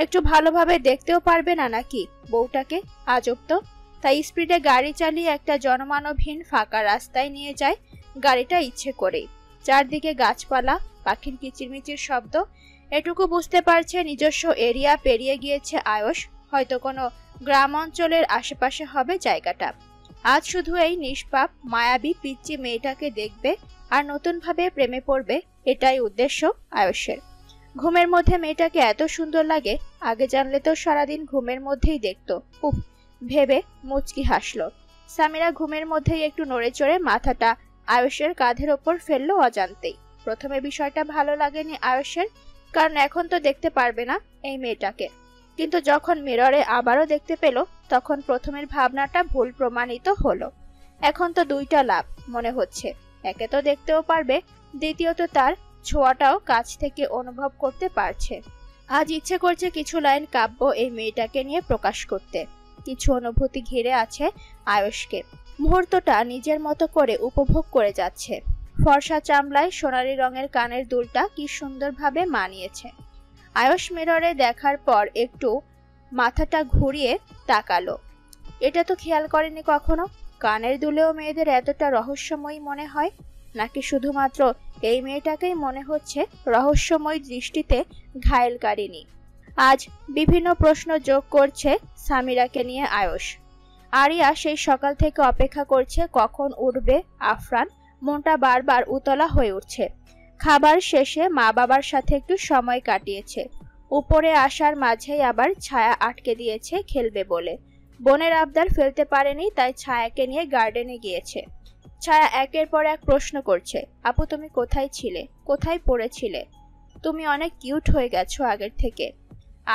একটু ভালোভাবে দেখতেও পারবে না নাকি বউটাকে? আজব তো। তাই স্পিডে গাড়ি চালিয়ে একটা জনমানবহীন ফাঁকা রাস্তায় নিয়ে যায় গাড়িটা ইচ্ছে করেই। চারদিকে গাছপালা, পাখির কিচিরমিচির শব্দ, এটুকু বুঝতে পারছে নিজস্ব এরিয়া পেরিয়ে গিয়েছে আয়ুষ, হয়তো কোনো গ্রাম অঞ্চলের আশেপাশে হবে জায়গাটা। আজ শুধু এই নিষ্পাপ মায়াবী পিচ্চি মেয়েটাকে দেখবে আর নতুনভাবে প্রেমে পড়বে, এটাই উদ্দেশ্য আয়ুষের। ঘুমের মধ্যে মেয়েটাকে এত সুন্দর লাগে, আগে জানলে তো সারাদিন ঘুমের মধ্যেই দেখতো। উফ ভেবে মুচকি হাসলো। সামিরা ঘুমের মধ্যেই একটু নড়ে চড়ে মাথাটা আয়ুষের কাঁধের ওপর ফেললো অজান্তেই। প্রথমে বিষয়টা ভালো লাগেনি আয়ুষের, কারণ এখন তো দেখতে পারবে না এই মেয়েটাকে, কিন্তু যখন মিররে আবারও দেখতে পেল তখন প্রথমের ভাবনাটা ভুল প্রমাণিত হলো। এখন তো দুইটা লাভ মনে হচ্ছে, একে তো দেখতেও পারবে, দ্বিতীয়ত তার ছোঁয়াটাও কাছ থেকে অনুভব করতে পারছে। আজ ইচ্ছে করছে কিছু লাইন কাব্য এই মেয়েটাকে নিয়ে প্রকাশ করতে। কিছু অনুভূতি ঘিরে আছে আয়ুষকে, মুহূর্তটা নিজের মতো করে উপভোগ করে যাচ্ছে। ফর্সা চামড়ায় সোনালী রঙের কানের দুলটা কি সুন্দরভাবে মানিয়েছে। আয়ুষ মিররে দেখার পর একটু মাথাটা ঘুরিয়ে তাকালো। এটা তো খেয়াল করেনি কখনো। কানের দুলেও মেয়েদের এতটা রহস্যময়ী মনে হয়, নাকি শুধুমাত্র এই মেয়েটাকেই মনে হচ্ছে রহস্যময় দৃষ্টিতে ঘায়েলকারিনী? আজ বিভিন্ন প্রশ্ন যোগ করছে সামিরাকে নিয়ে আয়ুষ। আরিয়া সেই সকাল থেকে অপেক্ষা করছে কখন উঠবে আফরান। মনটা বারবার উতলা হয়ে উঠছে। খাবার শেষে মা বাবার সাথে একটু সময় কাটিয়েছে। উপরে আসার মাঝেই আবার ছায়া আটকে দিয়েছে খেলবে বলে। বোনের আবদার ফেলতে পারেনি, তাই ছায়াকে নিয়ে গার্ডেনে গিয়েছে। ছায়া একের পর এক প্রশ্ন করছে, আপু তুমি কোথায় ছিলে, কোথায় পড়েছিলে? তুমি অনেক কিউট হয়ে গেছো আগের থেকে।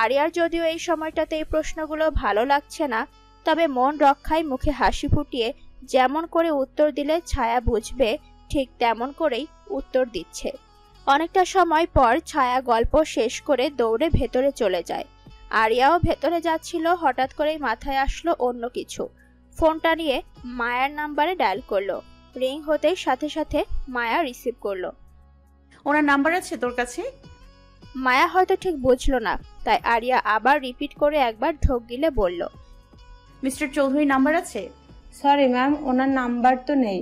আরিয়ার যদিও এই সময়টাতে এই প্রশ্নগুলো ভালো লাগছে না, তবে মন রক্ষায় মুখে হাসি ফুটিয়ে যেমন করে উত্তর দিলে ছায়া বুঝবে, ঠিক তেমন করেই উত্তর দিচ্ছে। অনেকটা সময় পর ছায়া গল্প শেষ করে দৌড়ে ভেতরে চলে যায়। আরিয়াও ভেতরে যাচ্ছিল, হঠাৎ করেই মাথায় আসলো অন্য কিছু। ফোনটা নিয়ে মায়ার নাম্বারে ডায়াল করলো। রিং হতেই সাথে সাথে মায়া রিসিভ করলো। ওনার নাম্বার আছে তোর কাছে? মায়া হয়তো ঠিক বুঝলো না, তাই আরিয়া আবার রিপিট করে একবার ঢোক গিলে বলল, মিস্টার চৌধুরী নাম্বার আছে? সরি ম্যাম, ওনার নাম্বার তো নেই।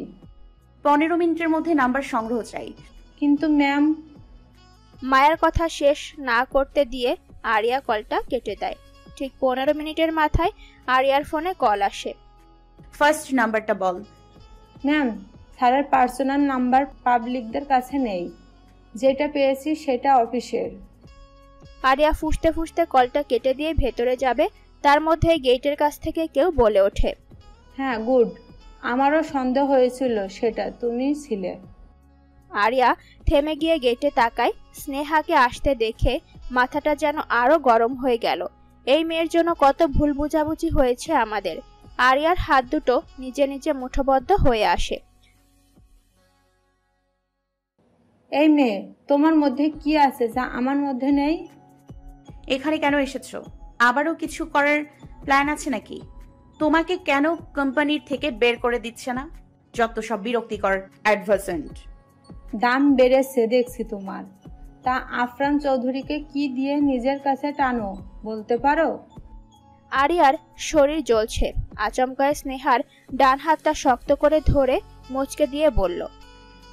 15 মিনিটের মধ্যে নাম্বার সংগ্রহ চাই। কিন্তু ম্যাম। মায়ের কথা শেষ না করতে দিয়ে আরিয়া কলটা কেটে দেয়। ঠিক 15 মিনিটের মাথায় আরিয়ার ফোনে কল আসে। ফার্স্ট নাম্বারটা বল। ম্যাম, স্যারের পার্সোনাল নাম্বার পাবলিকদের কাছে নেই, যেটা পেয়েছি সেটা অফিসের। আরিয়া ফুঁসতে ফুঁসতে কলটা কেটে দিয়ে ভেতরে যাবে, তার মধ্যে গেটের কাছ থেকে কেউ বলে ওঠে, হ্যাঁ গুড, আমারও সন্দেহ হয়েছিল সেটা তুমিই ছিলে। আরিয়া থেমে গিয়ে গেটে তাকায়। স্নেহাকে আসতে দেখে মাথাটা যেন আরো গরম হয়ে গেল। এই মেয়ের জন্য কত ভুল বুঝাবুঝি হয়েছে আমাদের। আরিয়ার হাত দুটো নিজে নিজে মুঠোবদ্ধ হয়ে আসে। এই মেয়ে, তোমার মধ্যে কি আছে যা আমার মধ্যে নেই? এখানে কেন এসেছো? আবারও কিছু করার প্ল্যান আছে নাকি? তোমাকে কেন কোম্পানির থেকে বের করে দিচ্ছে না? যত সব বিরক্তিকর অ্যাডভার্সেন্ট। দাম বেড়েছে দেখছি তোমার। তা আফরান চৌধুরীকে কি দিয়ে নিজের কাছে টানো বলতে পারো? আরিয়ার শরীর জ্বলছে। আচমকায় স্নেহার ডান হাতটা শক্ত করে ধরে মুচকে দিয়ে বলল,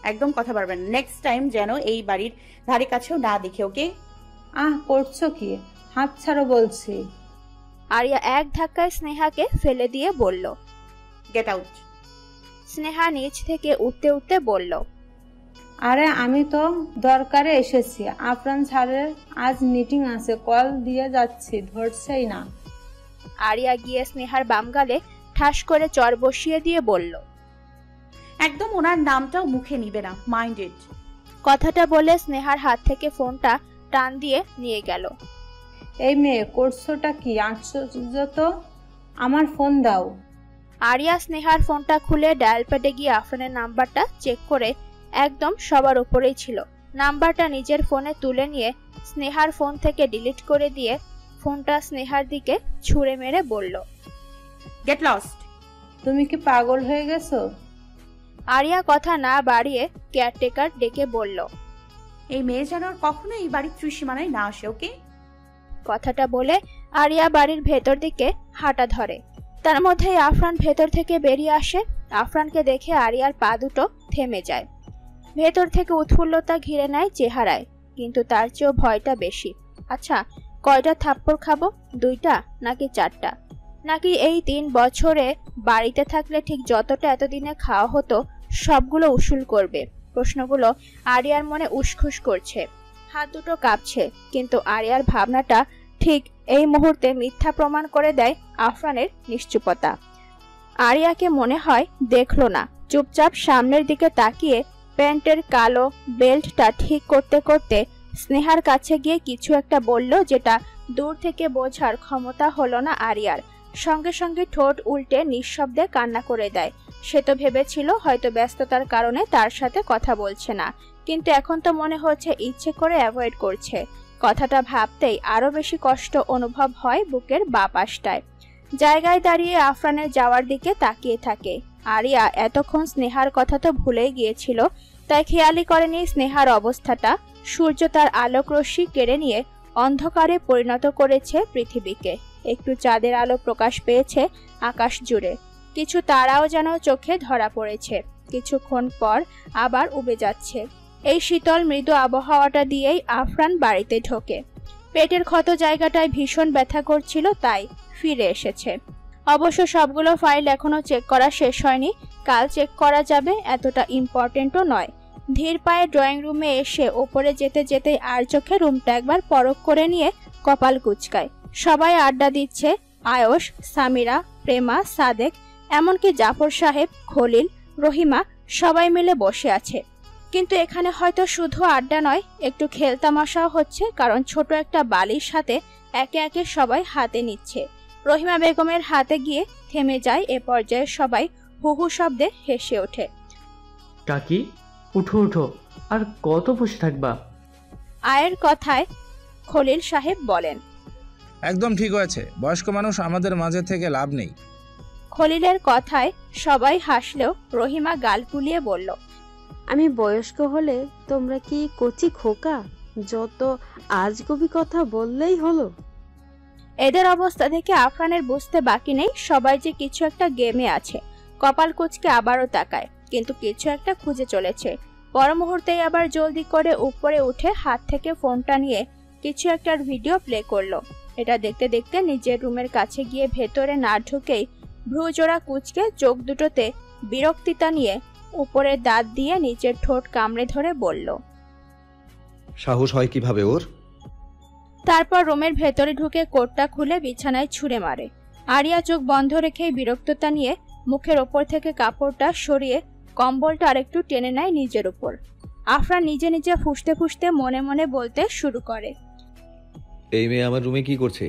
একদম কথা বলবেন। নেক্সট টাইম যেন এই বাড়ির ধারে কাছেও না দেখে, ওকে? করছো কি? হাত ছাড়ো বলছি। আরিয়া এক ধাক্কায় স্নেহাকে ফেলে দিয়ে বলল, গেট আউট। স্নেহা নিচ থেকে উঠতে উঠতে বলল, আরে আমি তো দরকারে এসেছি। আফরান স্যারের আজ মিটিং আছে, কল দিয়ে যাচ্ছি, ধরছেই না। আরিয়া গিয়ে স্নেহার বাম গালে ঠাস করে চর বসিয়ে দিয়ে বলল, একদম ওনার নামটাও মুখে নিবে না, মাইন্ডেড। কথাটা বলে স্নেহার হাত থেকে ফোনটা টান দিয়ে নিয়ে গেল। এই মেয়ে, করছোটা কি? আশ্চর্য তো, আমার ফোন দাও। আরিয়া স্নেহার ফোনটা খুলে ডায়াল প্যাডে গিয়ে আফরানের নাম্বারটা চেক করে একদম সবার উপরেই ছিল। নাম্বারটা নিজের ফোনে তুলে নিয়ে স্নেহার ফোন থেকে ডিলিট করে দিয়ে ফোনটা স্নেহার দিকে ছুঁড়ে মেরে বলল, গেট লস্ট। তুমি কি পাগল হয়ে গেছো? আরিয়া কথা না বাড়িয়ে কেয়ারটেকার ডেকে বলল, এই মেয়ে যেন আর কখনো এই বাড়ির ত্রিসীমানায় না আসে, ওকে? কথাটা বলে আরিয়া বাড়ির ভেতর দিকে হাঁটা ধরে। তার মধ্যেই আফরান ভেতর থেকে বেরিয়ে আসে। আফরানকে দেখে আরিয়ার পা দুটো থেমে যায়। ভেতর থেকে উৎফুল্লতা ঘিরে নেয় চেহারায়, কিন্তু তার চেয়েও ভয়টা বেশি। আচ্ছা, কয়টা থাপ্পড় খাবো? 2টা নাকি 4টা? নাকি এই 3 বছরে বাড়িতে থাকলে ঠিক যতটা এতদিনে খাওয়া হতো সবগুলো উসুল করবে? প্রশ্নগুলো আরিয়ার মনে উসখুস করছে। হাত দুটো কাঁপছে, কিন্তু আরিয়ার ভাবনাটা ঠিক এই মুহূর্তে মিথ্যা প্রমাণ করে দেয় আফরানের নিশ্চুপতা। আরিয়াকে মনে হয় দেখলো না। চুপচাপ সামনের দিকে তাকিয়ে প্যান্টের কালো বেল্টটা ঠিক করতে করতে স্নেহার কাছে গিয়ে কিছু একটা বলল, যেটা দূর থেকে বোঝার ক্ষমতা হলো না আরিয়ার। সঙ্গে সঙ্গে ঠোঁট উল্টে নিঃশব্দে কান্না করে দেয়। সে তো ভেবেছিল হয়তো ব্যস্ততার কারণে তার সাথে কথা বলছে না, কিন্তু এখন তো মনে হচ্ছে ইচ্ছে করে অ্যাভয়েড করছে। কথাটা ভাবতেই আরো বেশি কষ্ট অনুভব হয় বুকের বাঁ পাশটায়। জায়গায় দাঁড়িয়ে আফরানের যাওয়ার দিকে তাকিয়ে থাকে। আরিয়া এতক্ষণ স্নেহার কথা তো ভুলেই গিয়েছিল, তাই খেয়ালই করেনি স্নেহার অবস্থাটা। সূর্য তার আলোক রশ্মি কেড়ে নিয়ে অন্ধকারে পরিণত করেছে পৃথিবীকে। একটু চাঁদের আলো প্রকাশ পেয়েছে আকাশ জুড়ে, কিছু তারাও যেন চোখে ধরা পড়েছে। কিছুক্ষণ পর আবার উবে যাচ্ছে। এই শীতল মৃদু আবহাওয়াটা দিয়েই আফরান বাড়িতে ঢোকে। পেটের ক্ষত জায়গাটায় ভীষণ ব্যথা করছিল, তাই ফিরে এসেছে। অবশ্য সবগুলো ফাইল এখনো চেক করা শেষ হয়নি, কাল চেক করা যাবে, এতটা ইম্পর্টেন্টও নয়। ধীর পায়ে ড্রয়িং রুমে এসে ওপরে যেতে যেতে আর চোখে রুমটা একবার পরখ করে নিয়ে কপাল কুঁচকায়। সবাই আড্ডা দিচ্ছে, আয়স, সামিরা, প্রেমা, সাদেক, এমনকি জাফর সাহেব, খলিল, রহিমা সবাই মিলে বসে আছে। কিন্তু এখানে হয়তো শুধু আড্ডা নয়, একটু খেলতামাশাও হচ্ছে, কারণ ছোট একটা বালির সাথে একে একে সবাই হাতে নিচ্ছে। রহিমা বেগমের হাতে গিয়ে থেমে যায়। এ পর্যায়ে সবাই হু হু শব্দে হেসে ওঠে। কাকি, উঠো উঠো, আর কত বসে থাকবা? আয়ের কথায় খলিল সাহেব বলেন। একদম ঠিক হয়েছে, বয়স্ক মানুষ আমাদের মাঝে থেকে লাভ নেই। খলিলের কথায় সবাই হাসলেও রহিমা গাল ফুলিয়ে বলল, আমি বয়স্ক হলে তোমরা কি কচি খোকা? যত আজগুবি কথা বললেই হলো। এদের অবস্থা দেখে আফরানের বুঝতে বাকি নেই সবাই যে কিছু একটা গেমে আছে। কপাল কুঁচকে আবারও তাকায়, কিন্তু কিছু একটা খুঁজে চলেছে। পর মুহূর্তেই আবার জলদি করে উপরে উঠে হাত থেকে ফোনটা নিয়ে কিছু একটার ভিডিও প্লে করলো। এটা দেখতে দেখতে নিজের রুমের কাছে গিয়ে ভেতরে না ঢুকেই ভ্রুজোড়া কুঁচকে চোখ দুটোতে বিরক্তিতা নিয়ে উপরের দাঁত দিয়ে নিচের ঠোঁট কামড়ে ধরে বলল, সাহস হয় কিভাবে ওর? তারপর রুমের ভেতরে ঢুকে কোটটা খুলে বিছানায় ছুঁড়ে মারে। আরিয়া চোখ বন্ধ রেখেই বিরক্ততা নিয়ে মুখের ওপর থেকে কাপড়টা সরিয়ে কম্বলটা আরেকটু টেনে নেয় নিজের উপর। আফরান নিজে নিজে ফুঁসতে ফুঁসতে মনে মনে বলতে শুরু করে, এই মেয়ে আমার রুমে কি করছে?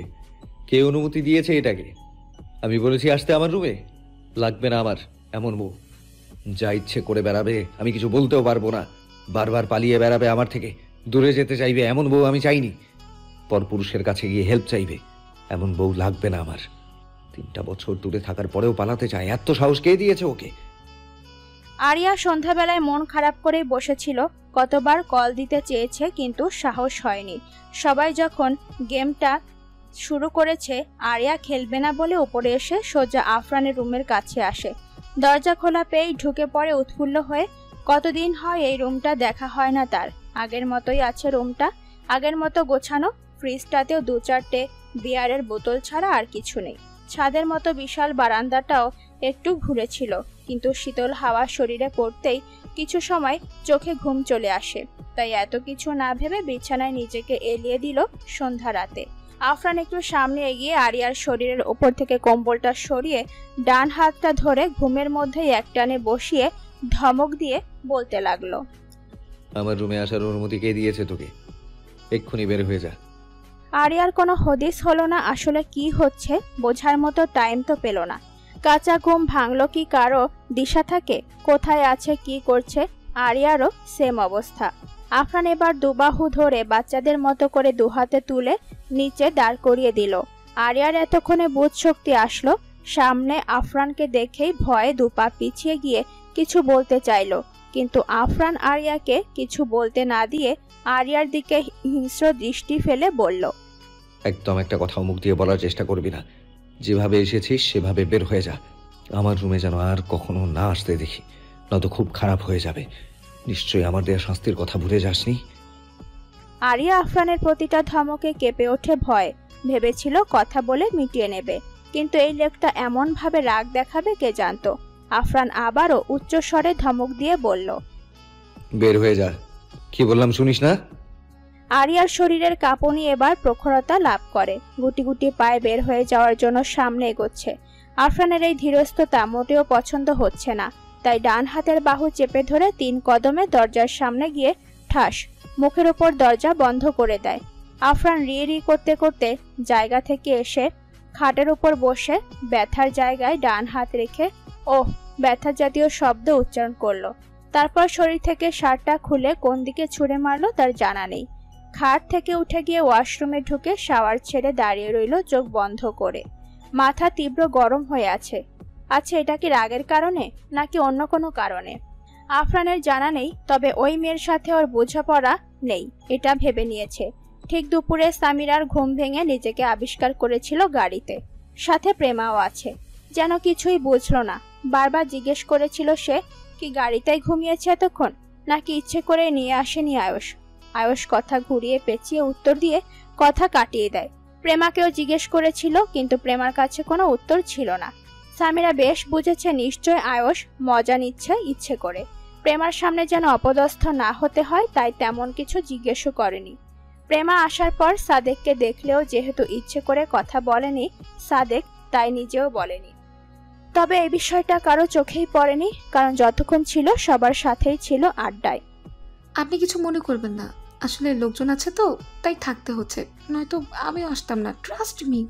কে অনুমতি দিয়েছে এটাকে? আমি বলেছি আসতে আমার রুমে? লাগবে না আমার এমন বউ। যা ইচ্ছে করে বেড়াবে, আমি কিছু বলতেও পারবো না। বারবার পালিয়ে বেড়াবে আমার থেকে, দূরে যেতে চাইবে, এমন বউ আমি চাইনি। পরপুরুষের কাছে গিয়ে হেল্প চাইবে, এমন বউ লাগবে না আমার। 3টা বছর দূরে থাকার পরেও পালাতে চায়, এত সাহস কে দিয়েছে ওকে? আরিয়া সন্ধ্যাবেলায় মন খারাপ করে বসেছিল। কতবার কল দিতে চেয়েছে কিন্তু সাহস হয়নি। সবাই যখন গেমটা শুরু করেছে, আরিয়া খেলবে না বলে উপরে এসে সোজা আফরানের রুমের কাছে আসে। দরজা খোলা পেয়েই ঢুকে পড়ে উৎফুল্ল হয়ে। কতদিন হয় এই রুমটা দেখা হয় না তার। আগের মতোই আছে রুমটা, আগের মতো গোছানো। ফ্রিজটাতেও 2-4টে বিয়ারের বোতল ছাড়া আর কিছু নেই। ছাদের মতো বিশাল বারান্দাটাও একটু ঘুরেছিল, কিন্তু শীতল হাওয়া শরীরে পড়তেই কিছু সময় চোখে ঘুম চলে আসে। তাই এত কিছু না ভেবে বিছানায় নিজেকে এলিয়ে দিল সন্ধ্যা রাতে। আফরান একটু সামনে এগিয়ে আরিয়ার শরীরের ওপর থেকে কম্বলটা সরিয়ে ডান হাতটা ধরে ঘুমের মধ্যেই একটানে বসিয়ে ধমক দিয়ে বলতে লাগলো, আমার রুমে আসার অনুমতি কে দিয়েছে তোকে? এক্ষুনি বের হয়ে যা। আরিয়ার কোনো হদিস হলো না আসলে কি হচ্ছে, বোঝার মতো টাইম তো পেল না। কাঁচা ঘুম ভাঙলো কি কারো দিশা থাকে? কোথায় আছে, কি করছে? আরিয়ারও সেম অবস্থা। আফরান এবার দুবাহু ধরে বাচ্চাদের মতো করে দুহাতে তুলে নিচে দাঁড় করিয়ে দিল। আরিয়ার এতক্ষণে বুঝ শক্তি আসলো। সামনে আফরানকে দেখেই ভয়ে দুপা পিছিয়ে গিয়ে কিছু বলতে চাইলো, কিন্তু আফরান আরিয়াকে কিছু বলতে না দিয়ে আরিয়ার দিকে হিংস্র দৃষ্টি ফেলে বলল, একদম একটা কথাও মুখ দিয়ে বলার চেষ্টা করবি না। যেভাবে এসেছিস সেভাবে বের হয়ে যা। আমার রুমে যেন আর কখনো না আসতে দেখি, নয়তো খুব খারাপ হয়ে যাবে। নিশ্চয়ই আমার দেয়া শাস্তির কথা ভুলে যাসনি। আরিয়া আফরানের প্রতিটা ধমকে কেঁপে ওঠে ভয়। ভেবেছিল কথা বলে মিটিয়ে নেবে, কিন্তু এই লোকটা এমন ভাবে রাগ দেখাবে কে জানতো। আফরান আবারও উচ্চ স্বরে ধমক দিয়ে বলল, বের হয়ে যা। কি বললাম শুনিস না? আরিয়ার শরীরের কাঁপুনি এবার প্রখরতা লাভ করে। গুটি গুটি পায়ে বের হয়ে যাওয়ার জন্য সামনে এগোচ্ছে। আফরানের এই ধীরস্থতা মোটেও পছন্দ হচ্ছে না, তাই ডান হাতের বাহু চেপে ধরে 3 কদমে দরজার সামনে গিয়ে ঠাস মুখের ওপর দরজা বন্ধ করে দেয়। আফরান রি রি করতে করতে জায়গা থেকে এসে খাটের উপর বসে ব্যথার জায়গায় ডান হাত রেখে ওহ ব্যথা জাতীয় শব্দ উচ্চারণ করলো। তারপর শরীর থেকে শার্টটা খুলে কোন দিকে ছুঁড়ে মারলো তার জানা নেই। খাট থেকে উঠে গিয়ে ওয়াশরুমে ঢুকে শাওয়ার ছেড়ে দাঁড়িয়ে রইল চোখ বন্ধ করে। মাথা তীব্র গরম হয়ে আছে। আচ্ছা, এটা কি রাগের কারণে নাকি অন্য কোনো কারণে? আফরানের জানা নেই, তবে ওই মেয়ের সাথে ওর বোঝাপড়া নেই এটা ভেবে নিয়েছে। ঠিক দুপুরে সামিরার ঘুম ভেঙে নিজেকে আবিষ্কার করেছিল গাড়িতে, সাথে প্রেমাও আছে। যেন কিছুই বুঝলো না। বারবার জিজ্ঞেস করেছিল সে কি গাড়িতেই ঘুমিয়েছে এতক্ষণ, নাকি ইচ্ছে করে নিয়ে আসেনি আয়ুষ। আয়ুষ কথা ঘুরিয়ে পেঁচিয়ে উত্তর দিয়ে কথা কাটিয়ে দেয়। প্রেমাকেও জিজ্ঞেস করেছিল, কিন্তু প্রেমার কাছে কোনো উত্তর ছিল না। সামিরা বেশ বুঝেছে নিশ্চয় আয়ুষ মজা নিচ্ছে ইচ্ছে করে। প্রেমার সামনে যেন অপদস্থ না হতে হয়, তাই তেমন কিছু জিজ্ঞেসও করেনি। প্রেমা আসার পর সাদেককে দেখলেও যেহেতু ইচ্ছে করে কথা বলেনি সাদেক, তাই নিজেও বলেনি। তবে এই বিষয়টা কারো চোখেই পড়েনি, কারণ যতক্ষণ ছিল সবার সাথেই ছিল আড্ডায়। আপনি কিছু মনে করবেন না, আসলে লোকজন আছে তো তাই থাকতে হচ্ছে, নয়তো আমিও আসতাম না, ট্রাস্ট মি।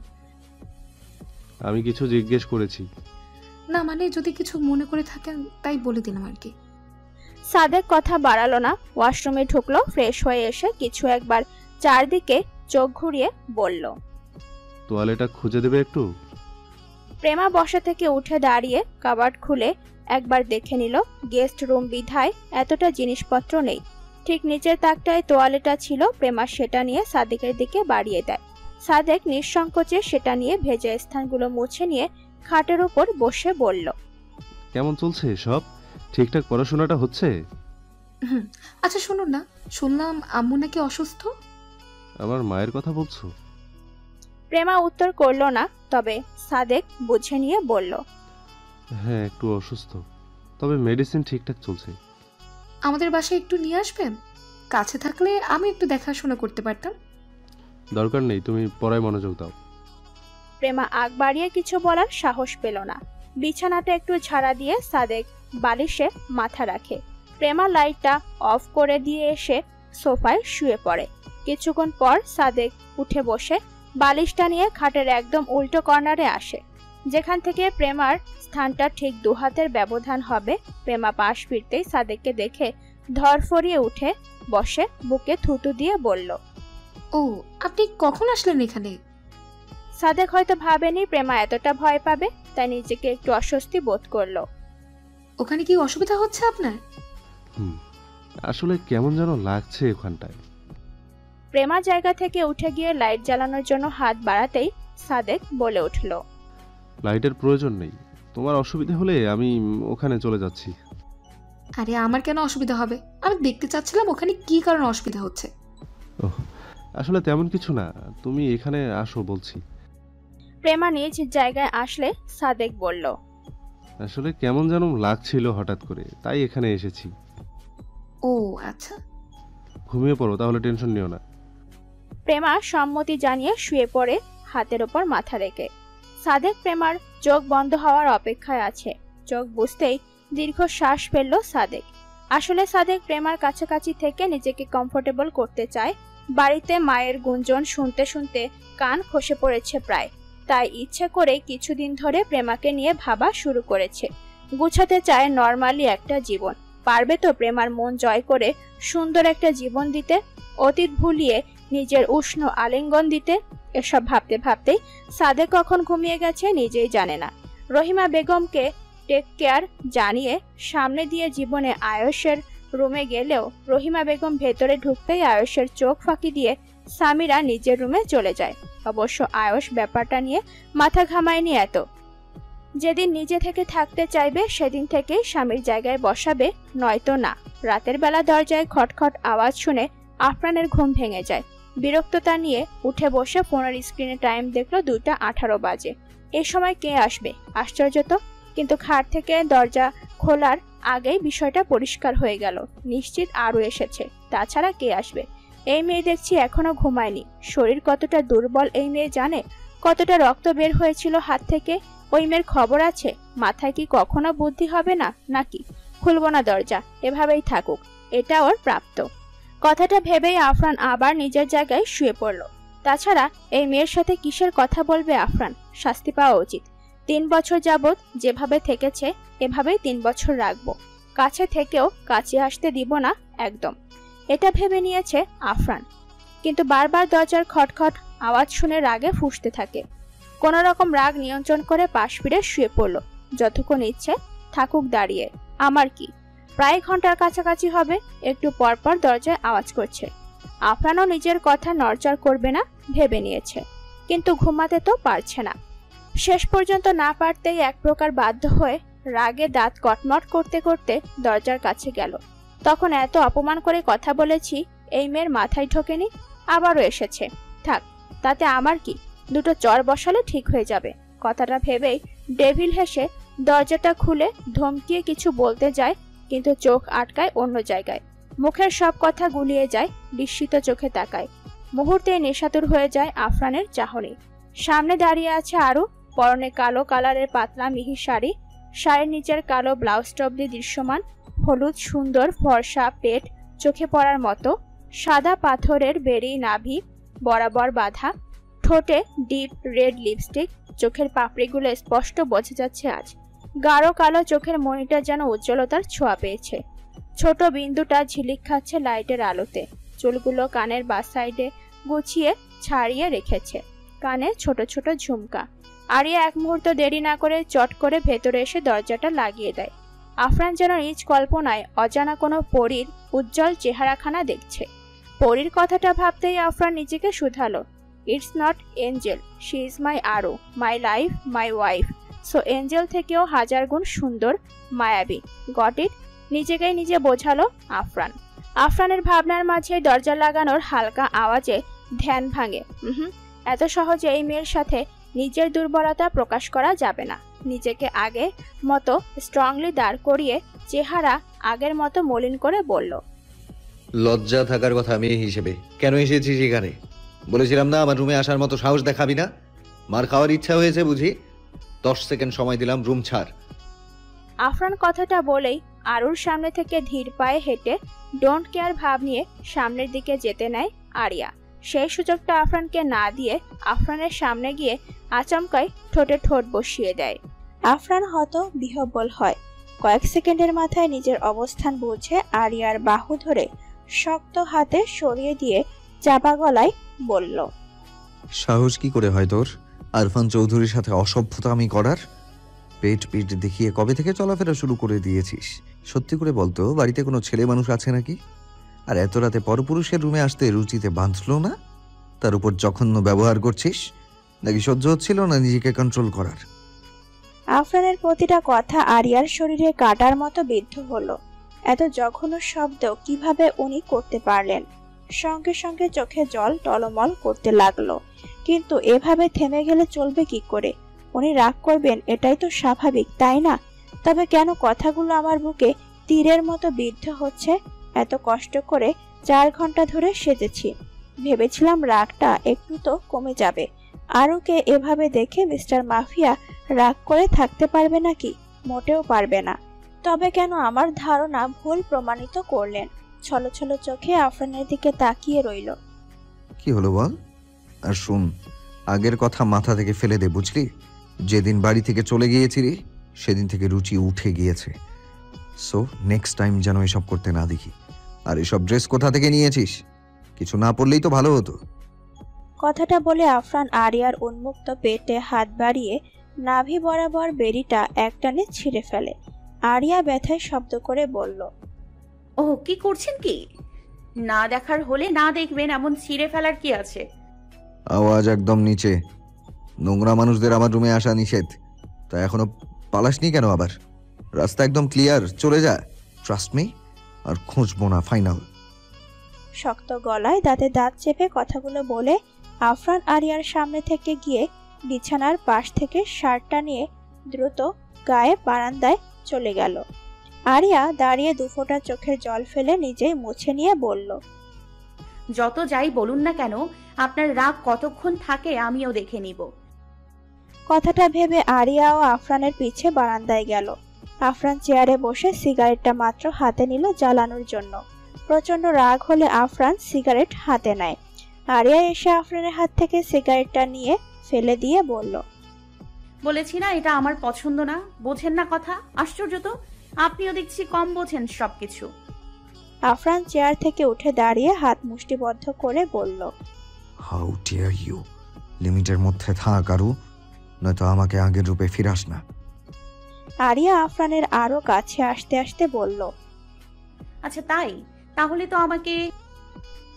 আমি কিছু জিজ্ঞেস করেছি। না মানে যদি কিছু মনে করে থাকেন তাই বলে দিলাম আর কি। সাদেক কথা বাড়ালো না, ওয়াশরুমে ঢুকলো। ফ্রেশ হয়ে এসে কিছু একবার চারদিকে চোখ ঘুরিয়ে বলল, তোয়ালেটা খুঁজে দেবে একটু? প্রেমা বসা থেকে উঠে দাঁড়িয়ে কাবার্ড খুলে একবার দেখে নিল। গেস্ট রুম বিধায় এতটা জিনিসপত্র নেই। ঠিক নিচের তাকটায় তোয়ালেটা ছিল। প্রেমা সেটা নিয়ে সাদেকের দিকে বাড়িয়ে দেয়। সাদেক নিঃসংকোচে সেটা নিয়ে ভেজা স্থানগুলো মুছে নিয়ে খাটের উপর বসে বলল, কেমন চলছে সব? ঠিকঠাক পড়াশোনাটা হচ্ছে? আচ্ছা শুনুন না, শুনলাম আম্মু নাকি অসুস্থ। আমার মায়ের কথা বলছো? প্রেমা উত্তর করলো না, তবে সাদেক বুঝে নিয়ে বলল, হ্যাঁ একটু অসুস্থ, তবে মেডিসিন ঠিকঠাক চলছে। আমাদের বাসায় একটু নিয়ে আসবেন? কাছে থাকলে আমি একটু দেখাশোনা করতে পারতাম। দরকার নেই, তুমি পড়ায় মনোযোগ দাও। প্রেমা আগ বাড়িয়ে কিছু বলার সাহস পেল না। বিছানাতে একটু ঝাড়া দিয়ে সাদেক বালিশে মাথা রাখে। প্রেমা লাইটটা অফ করে দিয়ে এসে সোফায় শুয়ে পড়ে। কিছুক্ষণ পর সাদেক উঠে বসে বালিশটা নিয়ে খাটের একদম উল্টো কর্নারে আসে, যেখান থেকে প্রেমার স্থানটা ঠিক দুহাতের ব্যবধান হবে। প্রেমা পাশ ফিরতেই সাদেককে দেখে ধরফরিয়ে উঠে বসে বুকে থুতু দিয়ে বলল, ও আপনি কখন আসলেন এখানে? সাদেক হয়তো ভাবেনি প্রেমা এতটা ভয় পাবে, তাই নিজেকে একটু অস্বস্তি বোধ করলো। ওখানে কি অসুবিধা হচ্ছে আপনার? আসলে কেমন যেন লাগছে ওখানটায়। প্রেমা জায়গা থেকে উঠে গিয়ে লাইট জ্বালানোর জন্য হাত বাড়াতেই সাদেক বলে উঠল, লাইটের প্রয়োজন নেই, তোমার অসুবিধা হলে আমি ওখানে চলে যাচ্ছি। আরে আমার কেন অসুবিধা হবে? আমি দেখতে চাচ্ছিলাম ওখানে কি কারণে অসুবিধা হচ্ছে। আসলে তেমন কিছু না, তুমি এখানে আসো বলছি। প্রেমা নিজ জায়গায় আসলে সাদেক বলল, আসলে কেমন যেন লাগছিল হঠাৎ করে, তাই এখানে এসেছি। ও আচ্ছা, ঘুমিয়ে পড়ো তাহলে, টেনশন নিও না। প্রেমা সম্মতি জানিয়ে শুয়ে পড়ে হাতের ওপর মাথা রেখে। সাদেক প্রেমার চোখ বন্ধ হওয়ার অপেক্ষায় আছে। চোখ বুঝতেই দীর্ঘ শ্বাস ফেলল সাদেক। আসলে সাদেক প্রেমার কাছাকাছি থেকে নিজেকে কমফোর্টেবল করতে চায়। বাড়িতে মায়ের গুঞ্জন শুনতে শুনতে কান খসে পড়েছে প্রায়, তাই ইচ্ছে করে কিছুদিন ধরে প্রেমাকে নিয়ে ভাবা শুরু করেছে। গুছাতে চায় নর্মালি একটা জীবন। পারবে তো প্রেমার মন জয় করে সুন্দর একটা জীবন দিতে, অতীত ভুলিয়ে নিজের উষ্ণ আলিঙ্গন দিতে। এসব ভাবতে ভাবতেই সাদেক কখন ঘুমিয়ে গেছে নিজেই জানে না। রহিমা বেগমকে টেক কেয়ার জানিয়ে সামনে দিয়ে জীবনে আয়ুষের রুমে গেলেও রহিমা বেগম ভেতরে ঢুকতেই আয়ুষের চোখ ফাঁকি দিয়ে সামিরা নিজের রুমে চলে যায়। অবশ্য আয়ুষ ব্যাপারটা নিয়ে মাথা ঘামায়নি এত। যেদিন নিজে থেকে থাকতে চাইবে সেদিন থেকেই স্বামীর জায়গায় বসাবে, নয়তো না। রাতের বেলা দরজায় খটখট আওয়াজ শুনে আফরানের ঘুম ভেঙে যায়। বিরক্ততা নিয়ে উঠে বসে ফোনের স্ক্রিনে টাইম দেখলো 2:18 বাজে। এই সময় কে আসবে? আশ্চর্য তো। কিন্তু খাট থেকে দরজা খোলার আগেই বিষয়টা পরিষ্কার হয়ে গেল। নিশ্চিত আরও এসেছে, তাছাড়া কে আসবে? এই মেয়ে দেখছি এখনো ঘুমায়নি। শরীর কতটা দুর্বল এই মেয়ে জানে। কতটা রক্ত বের হয়েছিল হাত থেকে ওই মেয়ের খবর আছে। মাথায় কি কখনো বুদ্ধি হবে না নাকি? খুলবো না দরজা, এভাবেই থাকুক, এটা ওর প্রাপ্ত। কথাটা ভেবেই আফরান আবার নিজের জায়গায় শুয়ে পড়ল। তাছাড়া এই মেয়ের সাথে কিসের কথা বলবে আফরান? শাস্তি পাওয়া উচিত। 3 বছর যাবৎ যেভাবে থেকেছে এভাবেই 3 বছর রাখবো। কাছে থেকেও কাছে আসতে দিব না একদম, এটা ভেবে নিয়েছে আফরান। কিন্তু বারবার দরজার খটখট আওয়াজ শুনে রাগে ফুঁসতে থাকে। কোনো রকম রাগ নিয়ন্ত্রণ করে পাশ ফিরে শুয়ে পড়ল। যতক্ষণ ইচ্ছে থাকুক দাঁড়িয়ে, আমার কি। প্রায় ঘন্টার কাছাকাছি হবে। একটু পরপর দরজায় আওয়াজ করছে। আফরানও নিজের কথা নড়চড় করবে না ভেবে নিয়েছে, কিন্তু ঘুমাতে তো পারছে না। শেষ পর্যন্ত না পারতেই এক প্রকার বাধ্য হয়ে রাগে দাঁত কটমট করতে করতে দরজার কাছে গেল। তখন এত অপমান করে কথা বলেছি, এই মেয়ের মাথায় ঢোকেনি, আবারও এসেছে। থাক, তাতে আমার কি, দুটো চর বসালে ঠিক হয়ে যাবে। কথাটা ভেবেই ডেভিল হেসে দরজাটা খুলে ধমকিয়ে কিছু বলতে যায়, কিন্তু চোখ আটকায় অন্য জায়গায়। মুখের সব কথা গুলিয়ে যায়, বিস্মিত চোখে তাকায়। মুহূর্তে নেশাতুর হয়ে যায় আফরানের চাহনি। সামনে দাঁড়িয়ে আছে আরু, পরনে কালো কালারের পাতলা মিহি শাড়ি, শাড়ির নিচের কালো ব্লাউজ টপলি দৃশ্যমান, হলুদ সুন্দর ফর্সা পেট চোখে পড়ার মতো, সাদা পাথরের বেরি নাভি বরাবর বাঁধা, ঠোঁটে ডিপ রেড লিপস্টিক, চোখের পাপড়িগুলো স্পষ্ট বোঝা যাচ্ছে আজ। গাঢ় কালো চোখের মণিটা যেন উজ্জ্বলতার ছোঁয়া পেয়েছে। ছোট বিন্দুটা ঝিলিক খাচ্ছে লাইটের আলোতে। চুলগুলো কানের বাঁ সাইডে গুছিয়ে ছাড়িয়ে রেখেছে, কানে ছোট ছোট ঝুমকা। আরিয়া এক মুহূর্ত দেরি না করে চট করে ভেতরে এসে দরজাটা লাগিয়ে দেয়। আফরান যেন নিজ কল্পনায় অজানা কোনো পরীর উজ্জ্বল চেহারাখানা দেখছে। পরীর কথাটা ভাবতেই আফরান নিজেকে শুধালো, it's not angel, she is my Aru, my life, my wife. So angel থেকেও হাজার গুণ সুন্দর, মায়াবী। Got it? নিজেকেই নিজে বোঝালো আফরান। আফরানের ভাবনার মাঝে দরজা লাগানোর হালকা আওয়াজে ধ্যান ভাঙে। এত সহজে এই মেয়ের সাথে নিজের দুর্বলতা প্রকাশ করা যাবে না। নিজেকে আগের মতো স্ট্রংলি দাঁড় করিয়ে চেহারা আগের মতো মলিন করে বলল, লজ্জা থাকার কথা মেয়ে হিসেবে কেন এসেছি সেখানে? বলেছিলাম না আমার রুমে আসার মতো সাহস দেখাবি না? মার খাওয়ার ইচ্ছা হয়েছে বুঝি? 10 সেকেন্ড সময় দিলাম, রুম ছাড়। আফরান কথাটা বলেই আরুর সামনে থেকে ধীর পায়ে হেঁটে ডোন্ট কেয়ার ভাব নিয়ে সামনের দিকে যেতে নেয় আরিয়া। সেই সুযোগটা আফরানকে না দিয়ে আফরানের সামনে গিয়ে আচমকাই ঠোঁটে ঠোঁট বসিয়ে দেয়। আফরান হত বিহ্বল হয়। কয়েক সেকেন্ডের মাথায় নিজের অবস্থান বুঝে আরিয়ার বাহু ধরে শক্ত হাতে সরিয়ে দিয়ে চাপা গলায় বলল, সাহস কি করে হয় তোর আরফান চৌধুরীর সাথে অসভ্যতা আমি করার? পেট পিট দেখিয়ে কবে থেকে চলাফেরা শুরু করে দিয়েছিস? সত্যি করে বলতো, বাড়িতে কোনো ছেলে মানুষ আছে নাকি? আর এত রাতে পরপুরুষের রুমে আসতে রুচিতে বাঁধলো না? তার উপর জঘন্য ব্যবহার করছিস, নাকি সহ্য হচ্ছিল না নিজেকে কন্ট্রোল করার? আফরানের প্রতিটা কথা আরিয়ার শরীরে কাটার মতো বিদ্ধ হলো। এত জঘন্য শব্দ কিভাবে উনি করতে পারলেন? সঙ্গে সঙ্গে চোখে জল টলমল করতে লাগলো। কিন্তু এভাবে থেমে গেলে চলবে কি করে? উনি রাগ করবেন, এটাই তো স্বাভাবিক, তাই না? তবে কেন কথাগুলো আমার বুকে তীরের মতো বিদ্ধ হচ্ছে? এত কষ্ট করে 4 ঘন্টা ধরে সেজেছি, ভেবেছিলাম রাগটা একটু তো কমে যাবে। আরুকে এভাবে দেখে মিস্টার মাফিয়া রাগ করে থাকতে পারবে নাকি? মোটেও পারবে না। তবে কেন আমার ধারণা ভুল প্রমাণিত করলেন? ছলছল চোখে আফরানের দিকে তাকিয়ে রইল। কি হলো বল? আর শুন, আগের কথা মাথা থেকে ফেলে দে, বুঝলি? যেদিন বাড়ি থেকে চলে গিয়েছিলি সেদিন থেকে রুচি উঠে গিয়েছে। সো নেক্সট টাইম যেন এসব করতে না দেখি। আর এসব ড্রেস কোথা থেকে নিয়েছিস? কিছু না পড়লেই তো ভালো হতো। কথাটা বলে আফরান আরিয়ার উন্মুক্ত পেটে হাত বাড়িয়ে নাভি বরাবর বেরিটা একটানে ছিঁড়ে ফেলে। আরিয়া ব্যথায় শব্দ করে বলল, ও কি করছেন কি? না দেখার হলে না দেখবেন, এমন ছিঁড়ে ফেলার কি আছে? আওয়াজ একদম নিচে। নোংরা মানুষদের আমার রুমে আসা নিষেধ। তা এখনো পালাসনি কেন? আবার রাস্তা একদম ক্লিয়ার, চলে যা। ট্রাস্ট মি, আর খুঁজবো না, ফাইনাল। শক্ত গলায় দাঁতে দাঁত চেপে কথাগুলো বলে আফরান আরিয়ার সামনে থেকে গিয়ে বিছানার পাশ থেকে শার্টটা নিয়ে দ্রুত গায়ে বারান্দায় চলে গেল। আরিয়া দাঁড়িয়ে দুফোঁটা চোখের জল ফেলে নিজেই মুছে নিয়ে বলল, যত যাই বলুন না কেন, আপনার রাগ কতক্ষণ থাকে আমিও দেখে নিব। কথাটা ভেবে আরিয়া ও আফরানের পিছে বারান্দায় গেল। আফরান চেয়ারে বসে সিগারেটটা মাত্র হাতে নিল জ্বালানোর জন্য। প্রচন্ড রাগ হলে আফরান সিগারেট হাতে নেয়। আরিয়া এসে আফরানের হাত থেকে সিগারেটটা নিয়ে ফেলে দিয়ে বলল, বলেছি না এটা আমার পছন্দ না, বোঝেন না কথা? আশ্চর্য তো, আপনিও দেখছি কম বোঝেন সবকিছু। আফরান চেয়ার থেকে উঠে দাঁড়িয়ে হাত মুষ্টিবদ্ধ করে বলল, হাউ ডিয়ার ইউ! লিমিটের মধ্যে থাক আরু, নয়তো আমাকে আগের রূপে ফিরাস না। আরিয়া আফরানের আরো কাছে আসতে আসতে বলল, আচ্ছা তাই, তাহলে তো আমাকে।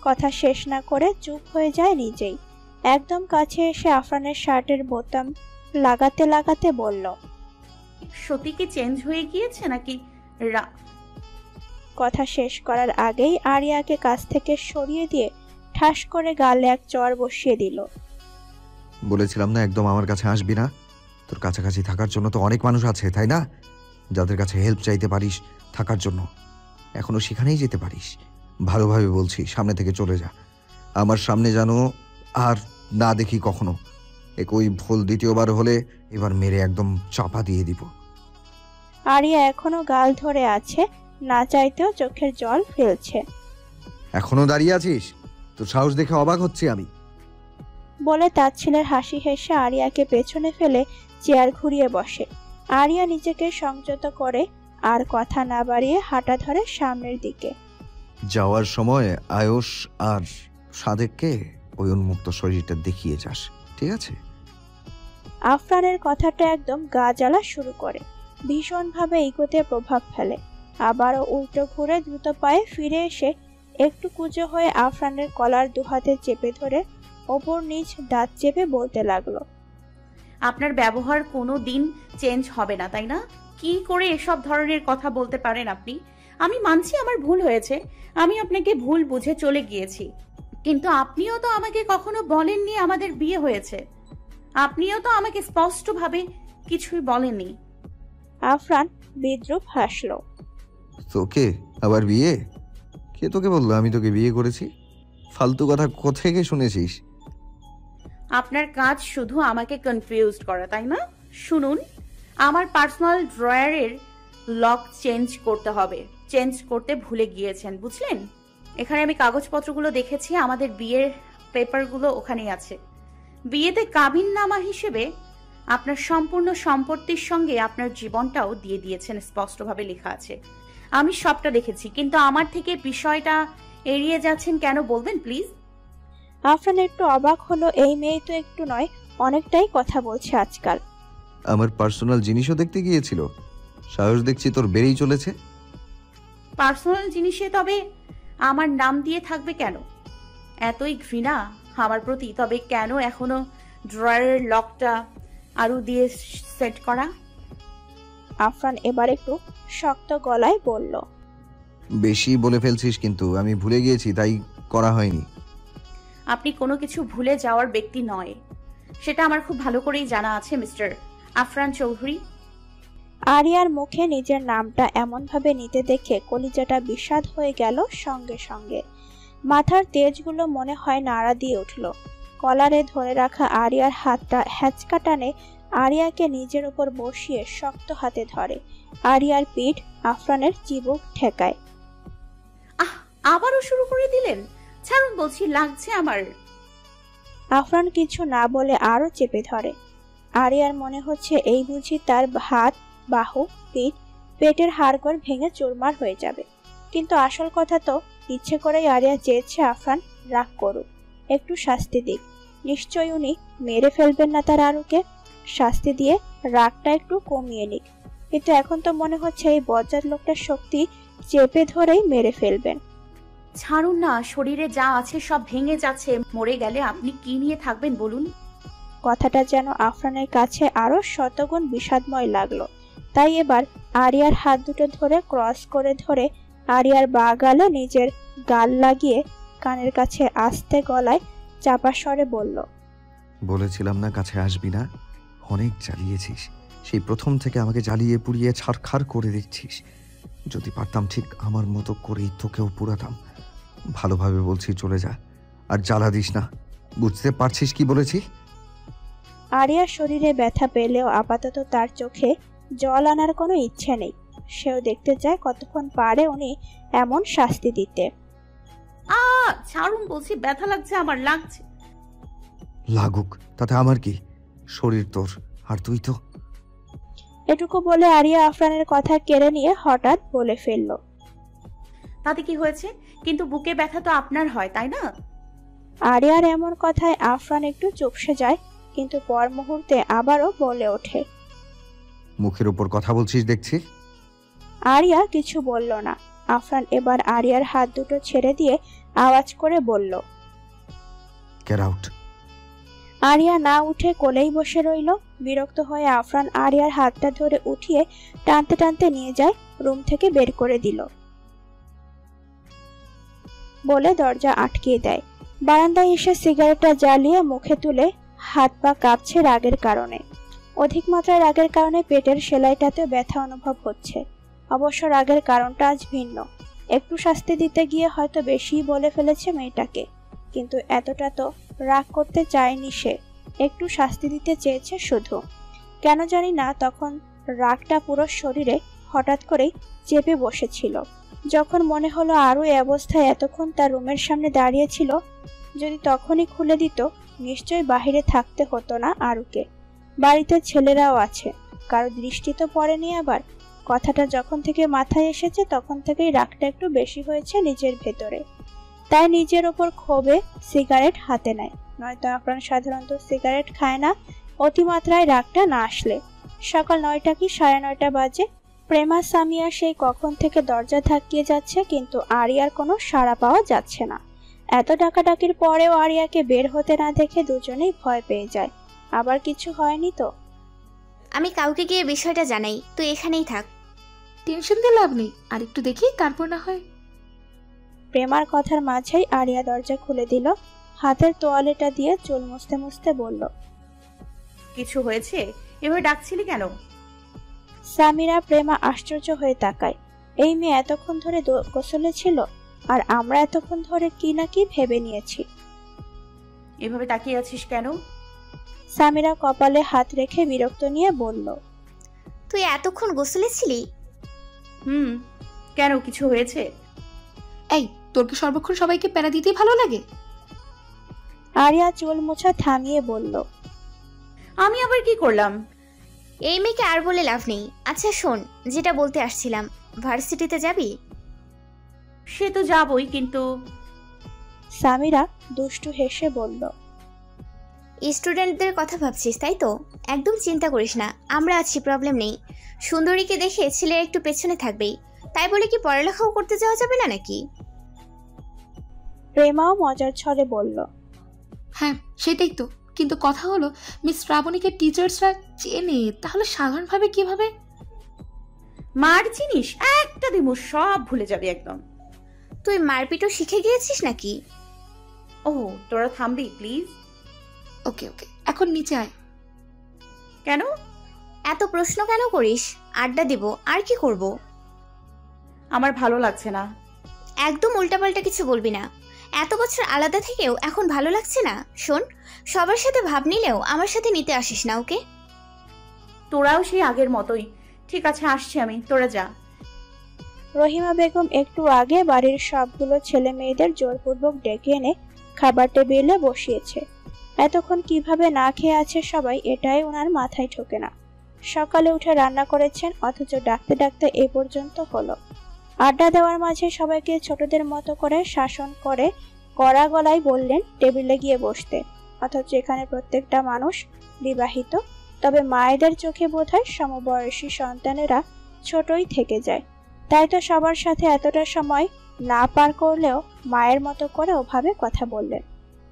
কথা শেষ না করে চুপ হয়ে যায় নিজেই। একদম কাছে এসে আফরানের শার্টের বোতাম লাগাতে লাগাতে বলল, সত্যি কি চেঞ্জ হয়ে গিয়েছে নাকি? কথা শেষ করার আগেই আরিয়াকে কাছ থেকে সরিয়ে দিয়ে ঠাস করে গালে এক চড় বসিয়ে দিল। বলেছিলাম না একদম আমার কাছে আসবি না। তোর কাছাকাছি থাকার জন্য তো অনেক মানুষ আছে, তাই না? যাদের কাছে হেল্প চাইতে পারিস থাকার জন্য, এখনো সেখানেই যেতে পারিস। ভালোভাবে বলছি, সামনে থেকে চলে যা। আমার সামনে যেন আর না দেখি কখনো। একই ভুল দ্বিতীয়বার হলে এবার মেরে একদম চাপা দিয়ে দিব। আরিয়া এখনো গাল ধরে আছে, না চাইতেও চোখের জল ফেলছে। এখনো দাঁড়িয়ে আছিস? তোর সাহস দেখে অবাক হচ্ছি আমি। বলে তাচ্ছিলের হাসি হেসে আরিয়াকে পেছনে ফেলে চেয়ার ঘুরিয়ে বসে। আরিয়া নিজেকে সংযত করে আর কথা না বাড়িয়ে হাঁটা ধরে সামনের দিকে। যাওয়ার সময় আয়ুষ আর সাদেককে ওই উন্মুক্ত শরীরটা দেখিয়ে যাস, ঠিক আছে? আফরানের কথাটা একদম গা জ্বালা শুরু করে, ভীষণভাবে ইগোতে প্রভাব ফেলে। আবারও উল্টো ঘুরে দ্রুত পায়ে ফিরে এসে একটু কুঁজো হয়ে আফরানের কলার দুহাতে চেপে ধরে ওপর নিচ দাঁত চেপে বলতে লাগলো, আপনার ব্যবহার কোনো দিন চেঞ্জ হবে না, তাই না? কি করে এসব ধরনের কথা বলতে পারেন আপনি? আমি মানছি আমার ভুল হয়েছে, আমি আপনাকে ভুল বুঝে চলে গিয়েছি, কিন্তু আপনিও তো আমাকে কখনো বলেননি আমাদের বিয়ে হয়েছে। আপনিও তো আমাকে স্পষ্টভাবে কিছুই বলেননি। আফরান বিদ্রুপ হাসলো। তোকে আবার বিয়ে? কে তোকে বললো আমি তোকে বিয়ে করেছি? ফালতু কথা কোত্থেকে শুনেছিস? আপনার কাজ শুধু আমাকে কনফিউজড করা, তাই না? শুনুন, আমার পার্সোনাল ড্রয়ারের লক চেঞ্জ করতে হবে। চেঞ্জ করতে ভুলে গিয়েছেন, বুঝলেন? এখানে আমি কাগজপত্রগুলো দেখেছি, আমাদের বিয়ের পেপারগুলো ওখানেই আছে। বিয়েতে কাবিননামা হিসেবে আপনার সম্পূর্ণ সম্পত্তির সঙ্গে আপনার জীবনটাও দিয়ে দিয়েছেন, স্পষ্টভাবে লেখা আছে। আমি সবটা দেখেছি, কিন্তু আমার থেকে বিষয়টা এড়িয়ে যাচ্ছেন কেন বলবেন প্লিজ? আফরান একটু অবাক হলো, এই মেয়ে তো একটু নয় অনেকটাই কথা বলছে আজকাল। আমার পার্সোনাল জিনিসও দেখতে গিয়েছিল? সাহস দেখছি তোর বেড়েই চলেছে। পার্সোনাল জিনিসে তবে আমার নাম দিয়ে থাকবে কেন? এতই ঘৃণা আমার প্রতি, তবে কেন এখনো ড্রয়ারের লকটা আরো দিয়ে সেট করা? আফরান এবার একটু শক্ত গলায় বলল, বেশি বলে ফেলছিস, কিন্তু আমি ভুলে গিয়েছি তাই করা হয়নি। আপনি কোনো কিছু ভুলে যাওয়ার ব্যক্তি নয়, সেটা আমার খুব ভালো করেই জানা আছে মিস্টার আফরান চৌধুরী। আরিয়ার মুখে নিজের নামটা এমনভাবে নিতে দেখে কলিজাটা বিষাদ হয়ে গেল সঙ্গে সঙ্গে। মাথার তেজগুলো মনে হয় নাড়া দিয়ে উঠল। কলারে ধরে রাখা আরিয়ার হাতটা হ্যাচকা টানে আরিয়াকে নিজের উপর বসিয়ে শক্ত হাতে ধরে। আরিয়ার পিঠ আফরানের চিবুক ঠেকায়। আবারও শুরু করে দিলেন? ছাড়ুন বলছি, লাগছে আমার। আফরান কিছু না বলে আরো চেপে ধরে। আরিয়ার মনে হচ্ছে এই বুঝি তার হাত, বাহু, পিঠ, পেটের হাড়গোড় ভেঙে চুরমার হয়ে যাবে। কিন্তু আসল কথা তো ইচ্ছে করেই আরিয়া চেয়েছে আফরান রাগ করুক, একটু শাস্তি দিক। নিশ্চয়ই উনি মেরে ফেলবেন না তার আরুকে, শাস্তি দিয়ে রাগটা একটু কমিয়ে নিক। কিন্তু এখন তো মনে হচ্ছে এই বজ্জাত লোকটার শক্তি চেপে ধরেই মেরে ফেলবেন। ছাড়ুন না, শরীরে যা আছে সব ভেঙে যাচ্ছে, মরে গেলে আপনি কি নিয়ে থাকবেন বলুন? কথাটা যেন আফরানের কাছে আরো শতগুণ বিষাদময় লাগলো। তাই এবার আরিয়ার হাত দুটো ধরে ক্রস করে ধরে আরিয়ার বাঁ গালে নিজের গাল লাগিয়ে কানের কাছে আস্তে গলায় চাপা স্বরে বলল, বলেছিলাম না কাছে আসবি না? অনেক জ্বালিয়েছিস, সেই প্রথম থেকে আমাকে জ্বালিয়ে পুড়িয়ে ছারখার করে দিচ্ছিস। যদি পারতাম ঠিক আমার মতো করেই তোকেও পুরাতাম। ভালোভাবে বলছি চলে যা, আর জ্বালা দিস না। বুঝতে পারছিস কি বলেছি? আরিয়ার শরীরে ব্যথা পেলেও আপাতত তার চোখে জল আনার কোনো ইচ্ছে নেই। সেও দেখতে চায় কতক্ষণ পারে উনি এমন শাস্তি দিতে। ছাড়ুন বলছি, ব্যথা লাগছে আমার, লাগছে। লাগুক, তাতে আমার কি? শরীর তোর, আর তুই তো। এটুকু বলে আরিয়া আফরানের কথা কেড়ে নিয়ে হঠাৎ বলে ফেলল, তাতে কি হয়েছে? কিন্তু বুকে ব্যথা তো আপনার হয়, তাই না? আরিয়ার এমন কথায় আফরান একটু চুপসে যায়, কিন্তু পর মুহূর্তে আবারও বলে ওঠে, মুখের উপর কথা বলছিস দেখছি। আরিয়া কিছু বলল না। আফরান এবার আরিয়ার হাত দুটো ছেড়ে দিয়ে আওয়াজ করে বলল, গেট আউট। আরিয়া না উঠে কোলেই বসে রইল। বিরক্ত হয়ে আফরান আরিয়ার হাতটা ধরে উঠিয়ে টানতে টানতে নিয়ে যায়, রুম থেকে বের করে দিল বলে দরজা আটকিয়ে দেয়। বারান্দায় এসে সিগারেটটা জ্বালিয়ে মুখে তুলে হাত পা কাঁপছে রাগের কারণে। অধিক মাত্রায় রাগের কারণে পেটের সেলাইটাতে ব্যথা অনুভব হচ্ছে। অবশ্য রাগের কারণটা আজ ভিন্ন। একটু শাস্তি দিতে গিয়ে হয়তো বেশিই বলে ফেলেছে মেয়েটাকে, কিন্তু এতটা তো রাগ করতে চায়নি সে, একটু শাস্তি দিতে চেয়েছে শুধু। কেন জানি না তখন রাগটা পুরো শরীরে হঠাৎ করেই চেপে বসেছিল। যখন মনে হলো আরও এই অবস্থায় এতক্ষণ তার রুমের সামনে দাঁড়িয়েছিল, যদি তখনই খুলে দিত নিশ্চয়ই বাহিরে থাকতে হতো না আরুকে। বাড়িতে ছেলেরাও আছে, কারো দৃষ্টি তো পড়েনি। আবার কথাটা যখন থেকে মাথায় এসেছে তখন থেকেই রাগটা একটু বেশি হয়েছে নিজের ভেতরে। তাই নিজের ওপর ক্ষোভে সিগারেট হাতে নেয়। নয়তো আফরান সাধারণত সিগারেট খায় না অতিমাত্রায় রাগটা না আসলে। সকাল 9টা কি 9:30 বাজে। প্রেমা সামিয়া সেই কখন থেকে দরজা ধাক্কিয়ে যাচ্ছে, কিন্তু আরিয়ার কোনো সাড়া পাওয়া যাচ্ছে না। এত ডাকাডাকির পরেও আরিয়াকে বের হতে না দেখে দুজনেই ভয় পেয়ে যায়। আবার কিছু হয়নি তো? আমি কাউকে গিয়ে বিষয়টা জানাই, তুই এখানেই থাক। টেনশন দিয়ে লাভ নেই, আর একটু দেখি তারপর না হয়। প্রেমার কথার মাঝেই আরিয়া দরজা খুলে দিল। হাতের তোয়ালেটা দিয়ে চুল মুছতে মুছতে বলল, কিছু হয়েছে? এভাবে ডাকছিলি কেন? সামিরা প্রেমা আশ্চর্য হয়ে তাকায়। এই মেয়ে এতক্ষণ ধরে গোসলে ছিল, আর আমরা এতক্ষণ ধরে কি না কি ভেবে নিয়েছি। এভাবে তাকিয়ে আছিস কেন? সামিরা কপালে হাত রেখে বিরক্ত নিয়ে বলল, তুই এতক্ষণ গোসলে ছিলি? কেন, কিছু হয়েছে? এই, তোর কি সর্বক্ষণ সবাইকে প্যারা দিতেই ভালো লাগে? আরিয়া চুল মোছা থামিয়ে বলল, আমি আবার কি করলাম? এই মেয়েকে আর বলে লাভ নেই। আচ্ছা শোন, যেটা বলতে আসছিলাম, ভার্সিটিতে যাবি? সে তো যাবই, কিন্তু সামিরা দুষ্টু হেসে বলল, স্টুডেন্টদের কথা ভাবছিস তাই তো? একদম চিন্তা করিস না, আমরা আছি, প্রবলেম নেই। সুন্দরীকে দেখে ছেলে একটু পেছনে থাকবেই, তাই বলে কি পড়ালেখাও করতে যাওয়া যাবে না নাকি? প্রেমাও মজার ছলে বলল, হ্যাঁ সেটাই তো, কিন্তু কথা হলো মিস শ্রাবণীকে টিচার্সরা চেনে, তাহলে সাধারণভাবে কিভাবে? মার চিনিস, একটা দিমু সব ভুলে যাবি একদম। তুই মারপিটও শিখে গিয়েছিস নাকি? ও, তোরা থামবি প্লিজ? ওকে ওকে, এখন নিচে আয়। কেন এত প্রশ্ন কেন করিস? আড্ডা দিব, আর কি করব? আমার ভালো লাগছে না। একদম উল্টাপাল্টা কিছু বলবি না। এত বছর আলাদা থেকেও এখন ভালো লাগছে না? শোন, সবার সাথে ভাব নিলেও আমার সাথে নিতে আসিস না, ওকে? তোরাও সেই আগের মতোই। ঠিক আছে, আসছি আমি, তোরা যা। রহিমা বেগম একটু আগে বাড়ির সবগুলো ছেলে মেয়েদের জোরপূর্বক ডেকে এনে খাবার টেবিলে বসিয়েছে। এতক্ষণ কিভাবে না খেয়ে আছে সবাই, এটাই ওনার মাথায় ঢোকে না। সকালে উঠে রান্না করেছেন, অথচ ডাকতে ডাকতে এ পর্যন্ত হলো। আড্ডা দেওয়ার মাঝে সবাইকে ছোটদের মতো করে শাসন করে কড়া গলায় বললেন টেবিলে গিয়ে বসতে, অথচ এখানে প্রত্যেকটা মানুষ বিবাহিত। তবে মায়েদের চোখে বোধহয় সমবয়সী সন্তানেরা ছোটই থেকে যায়। তাই তো সবার সাথে এতটা সময় না পার করলেও মায়ের মতো করে ওভাবে কথা বললেন।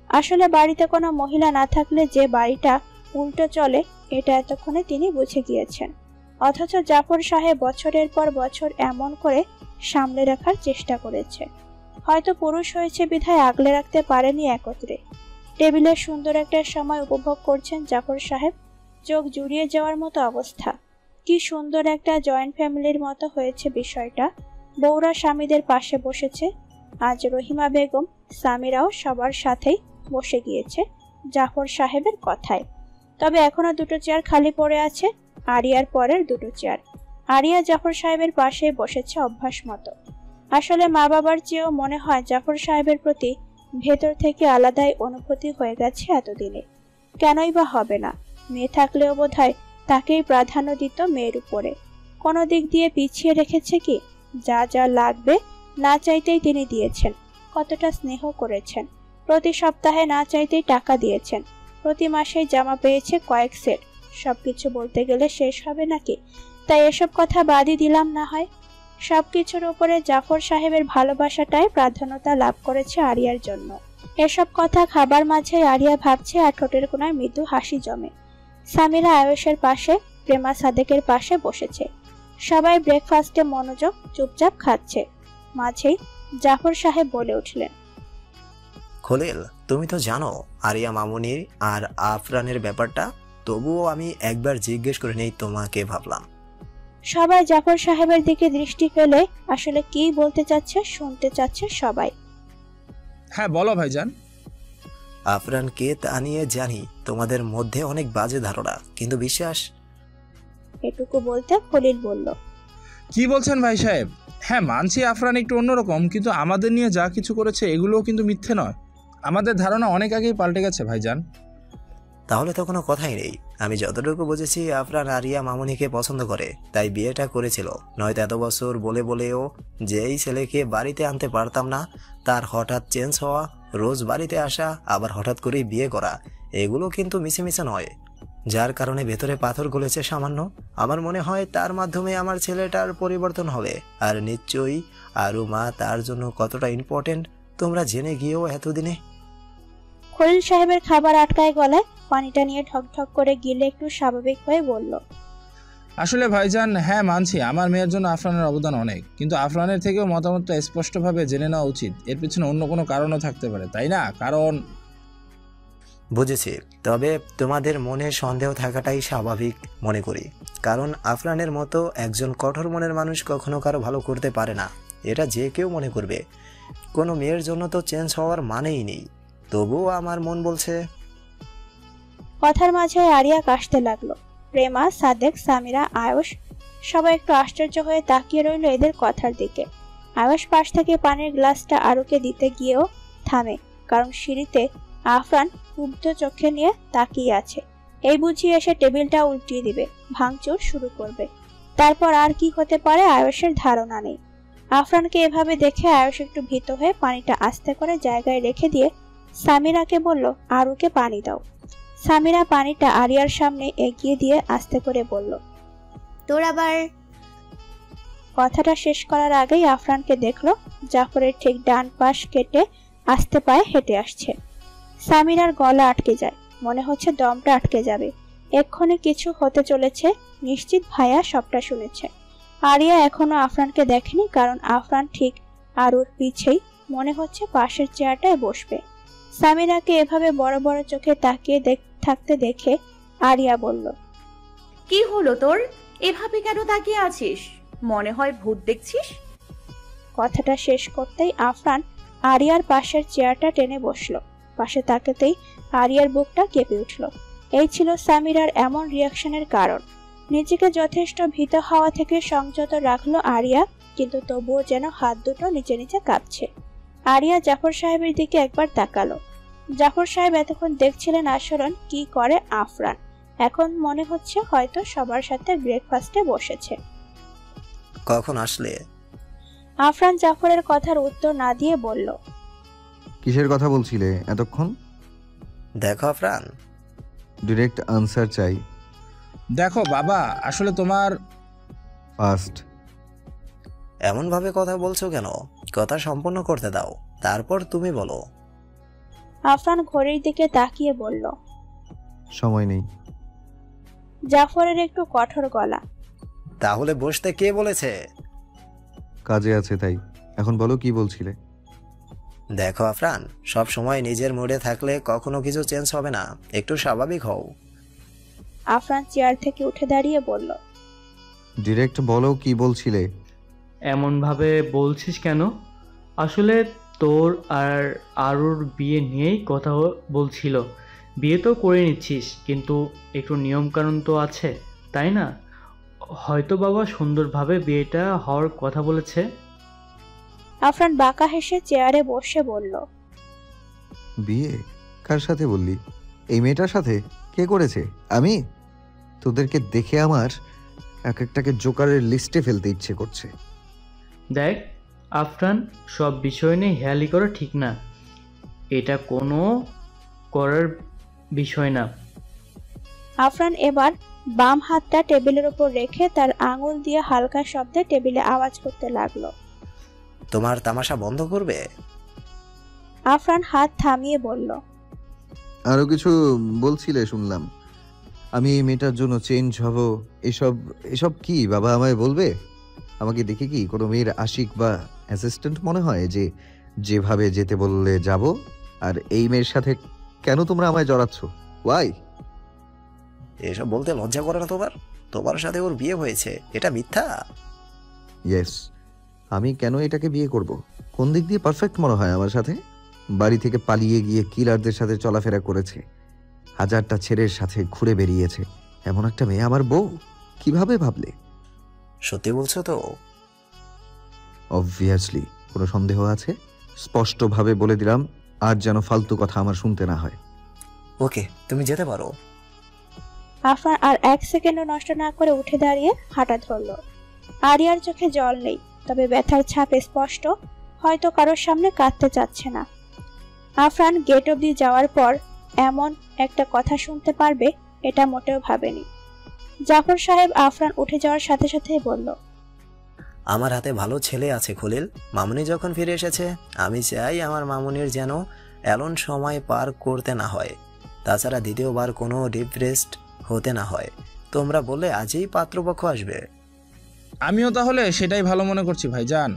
আসলে বাড়িতে কোনো মহিলা না থাকলে যে বাড়িটা উল্টো চলে, এটা এতক্ষণে তিনি বুঝে গিয়েছেন। অথচ জাফর সাহেব বছরের পর বছর এমন করে সামলে রাখার চেষ্টা করেছে। হয়তো পুরুষ হয়েছে বিধায় আগলে রাখতে পারেনি একত্রে। টেবিলে সুন্দর একটা সময় উপভোগ করছেন জাফর সাহেব। চোখ জুড়িয়ে যাওয়ার মতো অবস্থা। কি সুন্দর একটা জয়েন্ট ফ্যামিলির মতো হয়েছে বিষয়টা। বউরা স্বামীদের পাশে বসেছে। আজ রহিমা বেগম, সামিরাও সবার সাথেই বসে গিয়েছে জাফর সাহেবের কথায়। তবে এখনো দুটো চেয়ার খালি পড়ে আছে, আরিয়ার পরের দুটো চেয়ার। আরিয়া জাফর সাহেবের পাশে বসেছে অভ্যাস মতো। আসলে মা বাবার চেয়েও মনে হয় জাফর সাহেবের প্রতি ভেতর থেকে আলাদাই অনুভূতি হয়ে গেছে এতদিনে। কেনই বা হবে না? মেয়ে থাকলেও বোধহয় তাকেই প্রাধান্য দিত মেয়ের উপরে। কোনো দিক দিয়ে পিছিয়ে রেখেছে কি? যা যা লাগবে না চাইতেই তিনি দিয়েছেন। কতটা স্নেহ করেছেন। প্রতি সপ্তাহে না চাইতেই টাকা দিয়েছেন। প্রতি মাসেই জামা পেয়েছে কয়েক সেট। সবকিছু বলতে গেলে শেষ হবে নাকি? তাই এসব কথা বাদই দিলাম না হয়। সবকিছুর উপরে জাফর সাহেবের ভালোবাসাটাই প্রাধান্যতা লাভ করেছে আরিয়ার জন্য। এসব কথা খাবার মাঝে আরিয়া ভাবছে আর ঠোঁটের কোণায় মৃদু হাসি জমে। সামিরা আয়েশের পাশে, প্রেমা সাদেকের পাশে বসেছে। সবাই ব্রেকফাস্টে মনোযোগ চুপচাপ খাচ্ছে। মাঝেই জাফর সাহেব বলে উঠলেন, খলিল, তুমি তো জানো আরিয়া মামুনির আর আফরানের ব্যাপারটা, তবুও আমি একবার জিজ্ঞেস করে নেই তোমাকে ভাবলাম। সবাই জাফর সাহেবের দিকে দৃষ্টি ফেলে আসলে কি বলতে চাচ্ছে শুনতে চাচ্ছে সবাই। হ্যাঁ বলো ভাইজান। আফরানকে তা নিয়ে জানি তোমাদের মধ্যে অনেক বাজে ধারণা, কিন্তু বিশ্বাস। এটুকু বলতে খলিল বলল, কি বলছেন ভাই সাহেব? হ্যাঁ মানছি আফরান একটু অন্যরকম, কিন্তু আমাদের নিয়ে যা কিছু করেছে এগুলোও কিন্তু মিথ্যে নয়। আমাদের ধারণা অনেক আগেই পাল্টে গেছে ভাইজান। তাহলে তো কোনো কথাই নেই। আমি যতটুকু বুঝেছি আফরান আরিয়া মামুনিকে পছন্দ করে, তাই বিয়েটা করেছিল। নয়তো এত বছর বলে বলেও যেই ছেলেকে বাড়িতে আনতে পারতাম না, তার হঠাৎ চেঞ্জ হওয়া, রোজ বাড়িতে আসা, আবার হঠাৎ করেই বিয়ে করা, এগুলো কিন্তু মিশে নয়। যার কারণে ভেতরে পাথর গলেছে সামান্য। আমার মনে হয় তার মাধ্যমে আমার ছেলেটার পরিবর্তন হবে। আর নিশ্চয়ই আরু মা তার জন্য কতটা ইম্পর্টেন্ট তোমরা জেনে গিয়েও এতদিনে। খলিল সাহেবের খাবার আটকায় গলায়, পানিটা নিয়ে ঠকঠক করে গিলে একটু স্বাভাবিক হয়ে বলল, আসলে ভাইজান হ্যাঁ মানছি আমার মেয়ের জন্য আফরানের অবদান অনেক, কিন্তু আফরানের থেকেও মতামতটা স্পষ্টভাবে জেনে নেওয়া উচিত। এর পিছনে অন্য কোনো কারণও থাকতে পারে, তাই না? কারণ বুঝেছি, তবে তোমাদের মনে সন্দেহ থাকাটাই স্বাভাবিক মনে করি। কারণ আফরানের মতো একজন কঠোর মনের মানুষ কখনো কারো ভালো করতে পারে না, এটা যে কেউ মনে করবে। কোনো মেয়ের জন্য তো চেঞ্জ হওয়ার মানেই নেই। তবুও আমার মন বলছে। কথার মাঝে আরিয়া কাশতে লাগলো। প্রেমা, সাদেক, সামিরা, আয়ুষ সবাই একটু আশ্চর্য হয়ে তাকিয়ে রইল এদের কথার দিকে। আয়ুষ পাশ থেকে পানির গ্লাসটা আরুকে দিতে গিয়েও থামে, কারণ সিঁড়িতে আফরান ক্ষুব্ধ চোখে নিয়ে তাকিয়ে আছে। এই বুঝিয়ে এসে টেবিলটা উল্টিয়ে দিবে, ভাঙচুর শুরু করবে। তারপর আর কি হতে পারে আয়ুষের ধারণা নেই। আফরানকে এভাবে দেখে আয়ুষ একটু ভীত হয়ে পানিটা আস্তে করে জায়গায় রেখে দিয়ে সামিরাকে বলল, আরুকে পানি দাও। সামিরা পানিটা আরিয়ার সামনে এগিয়ে দিয়ে আস্তে করে বলল, তোর আবার। কথাটা শেষ করার আগেই আফরানকে দেখলো জাফরের ঠিক ডান পাশ কেটে আস্তে পায়ে হেঁটে আসছে। সামিরার গলা আটকে যায়, মনে হচ্ছে দমটা আটকে যাবে। এক্ষুনি কিছু হতে চলেছে, নিশ্চিত ভাইয়া সবটা শুনেছে। আরিয়া এখনো আফরানকে দেখেনি, কারণ আফরান ঠিক আরুর পিছেই মনে হচ্ছে পাশের চেয়ারটায় বসবে। সামিরাকে এভাবে বড় বড় চোখে তাকিয়ে থাকতে দেখে আরিয়া বলল, কি হলো তোর? এভাবে কেন তাকিয়ে আছিস? মনে হয় ভূত দেখছিস? কথাটা শেষ করতেই আফরান আরিয়ার পাশের চেয়ারটা টেনে বসলো। পাশে তাকাতেই আরিয়ার বুকটা কেঁপে উঠল। এই ছিল সামিরার এমন রিয়াকশনের কারণ। নিজেকে যথেষ্ট ভীত হওয়া থেকে সংযত রাখলো আরিয়া, কিন্তু তবুও যেন হাত দুটো নিচে নিচে কাঁপছে। আরিয়া জাফর সাহেবের দিকে একবার তাকালো। জাফর সাহেব এতক্ষণ দেখছিলেন আচরণ কি করে আফরান। এখন মনে হচ্ছে হয়তো সবার সাথে ব্রেকফাস্টে বসেছে। কখন আসলে? আফরান জাফরের কথার উত্তর না দিয়ে বলল, কিসের কথা বলছিলে এতক্ষণ? দেখো আফরান, ডিরেক্ট আনসার চাই। দেখো বাবা, আসলে তোমার ফার্স্ট। এমন ভাবে কথা বলছো কেন? কথা সম্পূর্ণ করতে দাও, তারপর তুমি বলো। আফরান ঘড়ির দিকে তাকিয়ে বলল, সময় নেই। জাফরের একটু কঠোর গলা, তাহলে বসতে কে বলেছে? কাজে আছে তাই। এখন বলো কি বলছিলে? দেখো আফরান, সব সময় নিজের মুডে থাকলে কখনো কিছু চেঞ্জ হবে না, একটু স্বাভাবিক হও। আফরান চেয়ার থেকে উঠে দাঁড়িয়ে বলল, ডিরেক্ট বলো কি বলছিলে? এমন ভাবে বলছিস কেন? আসলে তোর আর আরুর বিয়ে নিয়েই কথা বলছিল। বিয়ে তো করে নিচ্ছিস, কিন্তু একটু নিয়ম কানুন তো আছে, তাই না? হয়তো বাবা সুন্দরভাবে বিয়েটা হওয়ার কথা বলেছে। আফরান বাঁকা হেসে চেয়ারে বসে বলল, বিয়ে কার সাথে বললি? এই মেয়েটার সাথে? কে করেছে? আমি? তোদেরকে দেখে আমার এক একটাকে জোকারের লিস্টে ফেলতে ইচ্ছে করছে। দেখ আফরান, সব বিষয় নিয়ে হেয়ালি করা ঠিক না। এটা কোনো করার বিষয় না। আফরান এবার বাম হাতটা টেবিলের উপর রেখে তার আঙুল দিয়ে হালকা শব্দে টেবিলে আওয়াজ করতে লাগলো। তোমার তামাশা বন্ধ করবে? আফরান হাত থামিয়ে বলল, আরো কিছু বলছিলে শুনলাম। আমি এই মেয়েটার জন্য চেঞ্জ হব, এসব এসব কি বাবা আমায় বলবে? আমাকে দেখে কি কোনো মেয়ের আশিক বা অ্যাসিস্ট্যান্ট মনে হয় যে যেভাবে যেতে বললে যাব? আর এই মেয়ের সাথে কেন তোমরা আমায় জড়াচ্ছ? ওয়াই? এসব বলতে লজ্জা করে না তোমার? তোমার সাথে ওর বিয়ে হয়েছে, এটা মিথ্যা? ইয়েস, আমি কেন এটাকে বিয়ে করব? কোন দিক দিয়ে পারফেক্ট মনে হয় আমার সাথে? বাড়ি থেকে পালিয়ে গিয়ে কিলারদের সাথে চলাফেরা করেছে, হাজারটা ছেলের সাথে ঘুরে বেরিয়েছে, এমন একটা মেয়ে আমার বউ? কিভাবে ভাবলে? সত্যি বলছো তো? অবভিয়াসলি। কোনো সন্দেহ আছে? স্পষ্টভাবে বলে দিলাম, আর যেন ফালতু কথা আমার শুনতে না হয়। ওকে, তুমি যেতে পারো। আফরান আর 1 সেকেন্ডও নষ্ট না করে উঠে দাঁড়িয়ে হাঁটা ধরল। আরিয়ার চোখে জল নেই, তবে ব্যথার ছাপ স্পষ্ট, হয়তো কারোর সামনে কাঁদতে চাচ্ছে না। আফরান গেট অবধি যাওয়ার পর এমন একটা কথা শুনতে পারবে এটা মোটেও ভাবেনি। জাফর সাহেব আফরান উঠে যাওয়ার সাথে সাথেই বলল, আমার হাতে ভালো ছেলে আছে খলিল। মামুনি যখন ফিরে এসেছে, আমি চাই আমার মামুনির যেন এমন সময় পার করতে না হয়, তাছাড়া দ্বিতীয়বার কোনো ডিপ্রেসড হতে না হয়। তোমরা বললে আজই পাত্রপক্ষ আসবে। আমিও তাহলে সেটাই ভালো মনে করছি ভাইজান।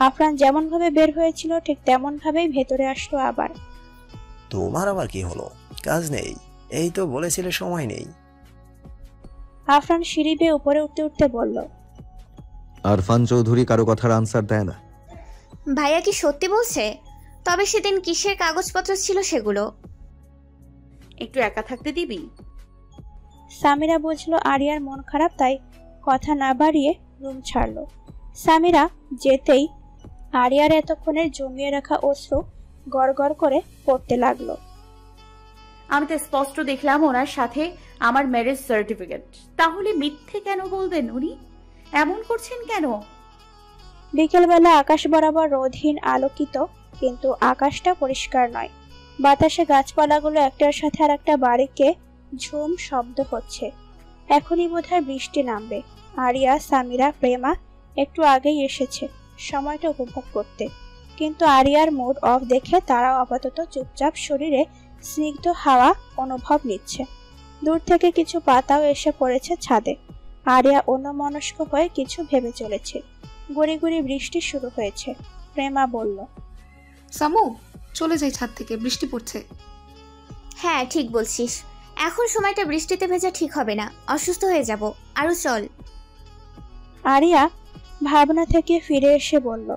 আফরান যেমন ভাবে বের হয়েছিল ঠিক তেমন ভাবেই ভেতরে আসলো আবার। তোমার আবার কি হলো? কাজ নেই? এই তো বলেছিলে সময় নেই। আফরান সিঁড়ি বেয়ে উপরে উঠতে উঠতে বলল, আরফান চৌধুরী কারো কথার আনসার দেয় না। ভাইয়া কি সত্যি বলছে? তবে সেদিন কিসের কাগজপত্র ছিল সেগুলো? একটু একা থাকতে দিবি? সামিরা বুঝলো আরিয়ার মন খারাপ, তাই কথা না বাড়িয়ে রুম ছাড়ল। সামিরা যেতেই আরিয়ার এতক্ষণের জমিয়ে রাখা অশ্রু গড়গড় করে পড়তে লাগলো। আমি তো স্পষ্ট দেখলাম ওনার সাথে আমার ম্যারেজ সার্টিফিকেট, তাহলে মিথ্যে কেন বলবেন উনি? এমন করছেন কেন? বিকেলবেলা আকাশ বরাবর রোদহীন আলোকিত, কিন্তু আকাশটা পরিষ্কার নয়। বাতাসে গাছপালাগুলো একটার সাথে আর একটা বাড়িকে ঝুম শব্দ হচ্ছে। এখনই বোধহয় বৃষ্টি নামবে। আরিয়া, সামিরা, প্রেমা একটু আগেই এসেছে সময়টা উপভোগ করতে, কিন্তু আরিয়ার মুড অফ দেখে তারাও আপাতত চুপচাপ শরীরে স্নিগ্ধ হাওয়া অনুভব নিচ্ছে। দূর থেকে কিছু পাতাও এসে পড়েছে ছাদে। আরিয়া অন্যমনস্ক হয়ে কিছু ভেবে চলেছে। গুড়ি গুড়ি বৃষ্টি শুরু হয়েছে। প্রেমা বলল, সামু চলে যাই ছাদ থেকে, বৃষ্টি পড়ছে। হ্যাঁ ঠিক বলছিস, এখন সময়টা বৃষ্টিতে ভেজা ঠিক হবে না, অসুস্থ হয়ে যাব। আরো চল। আরিয়া ভাবনা থেকে ফিরে এসে বলল,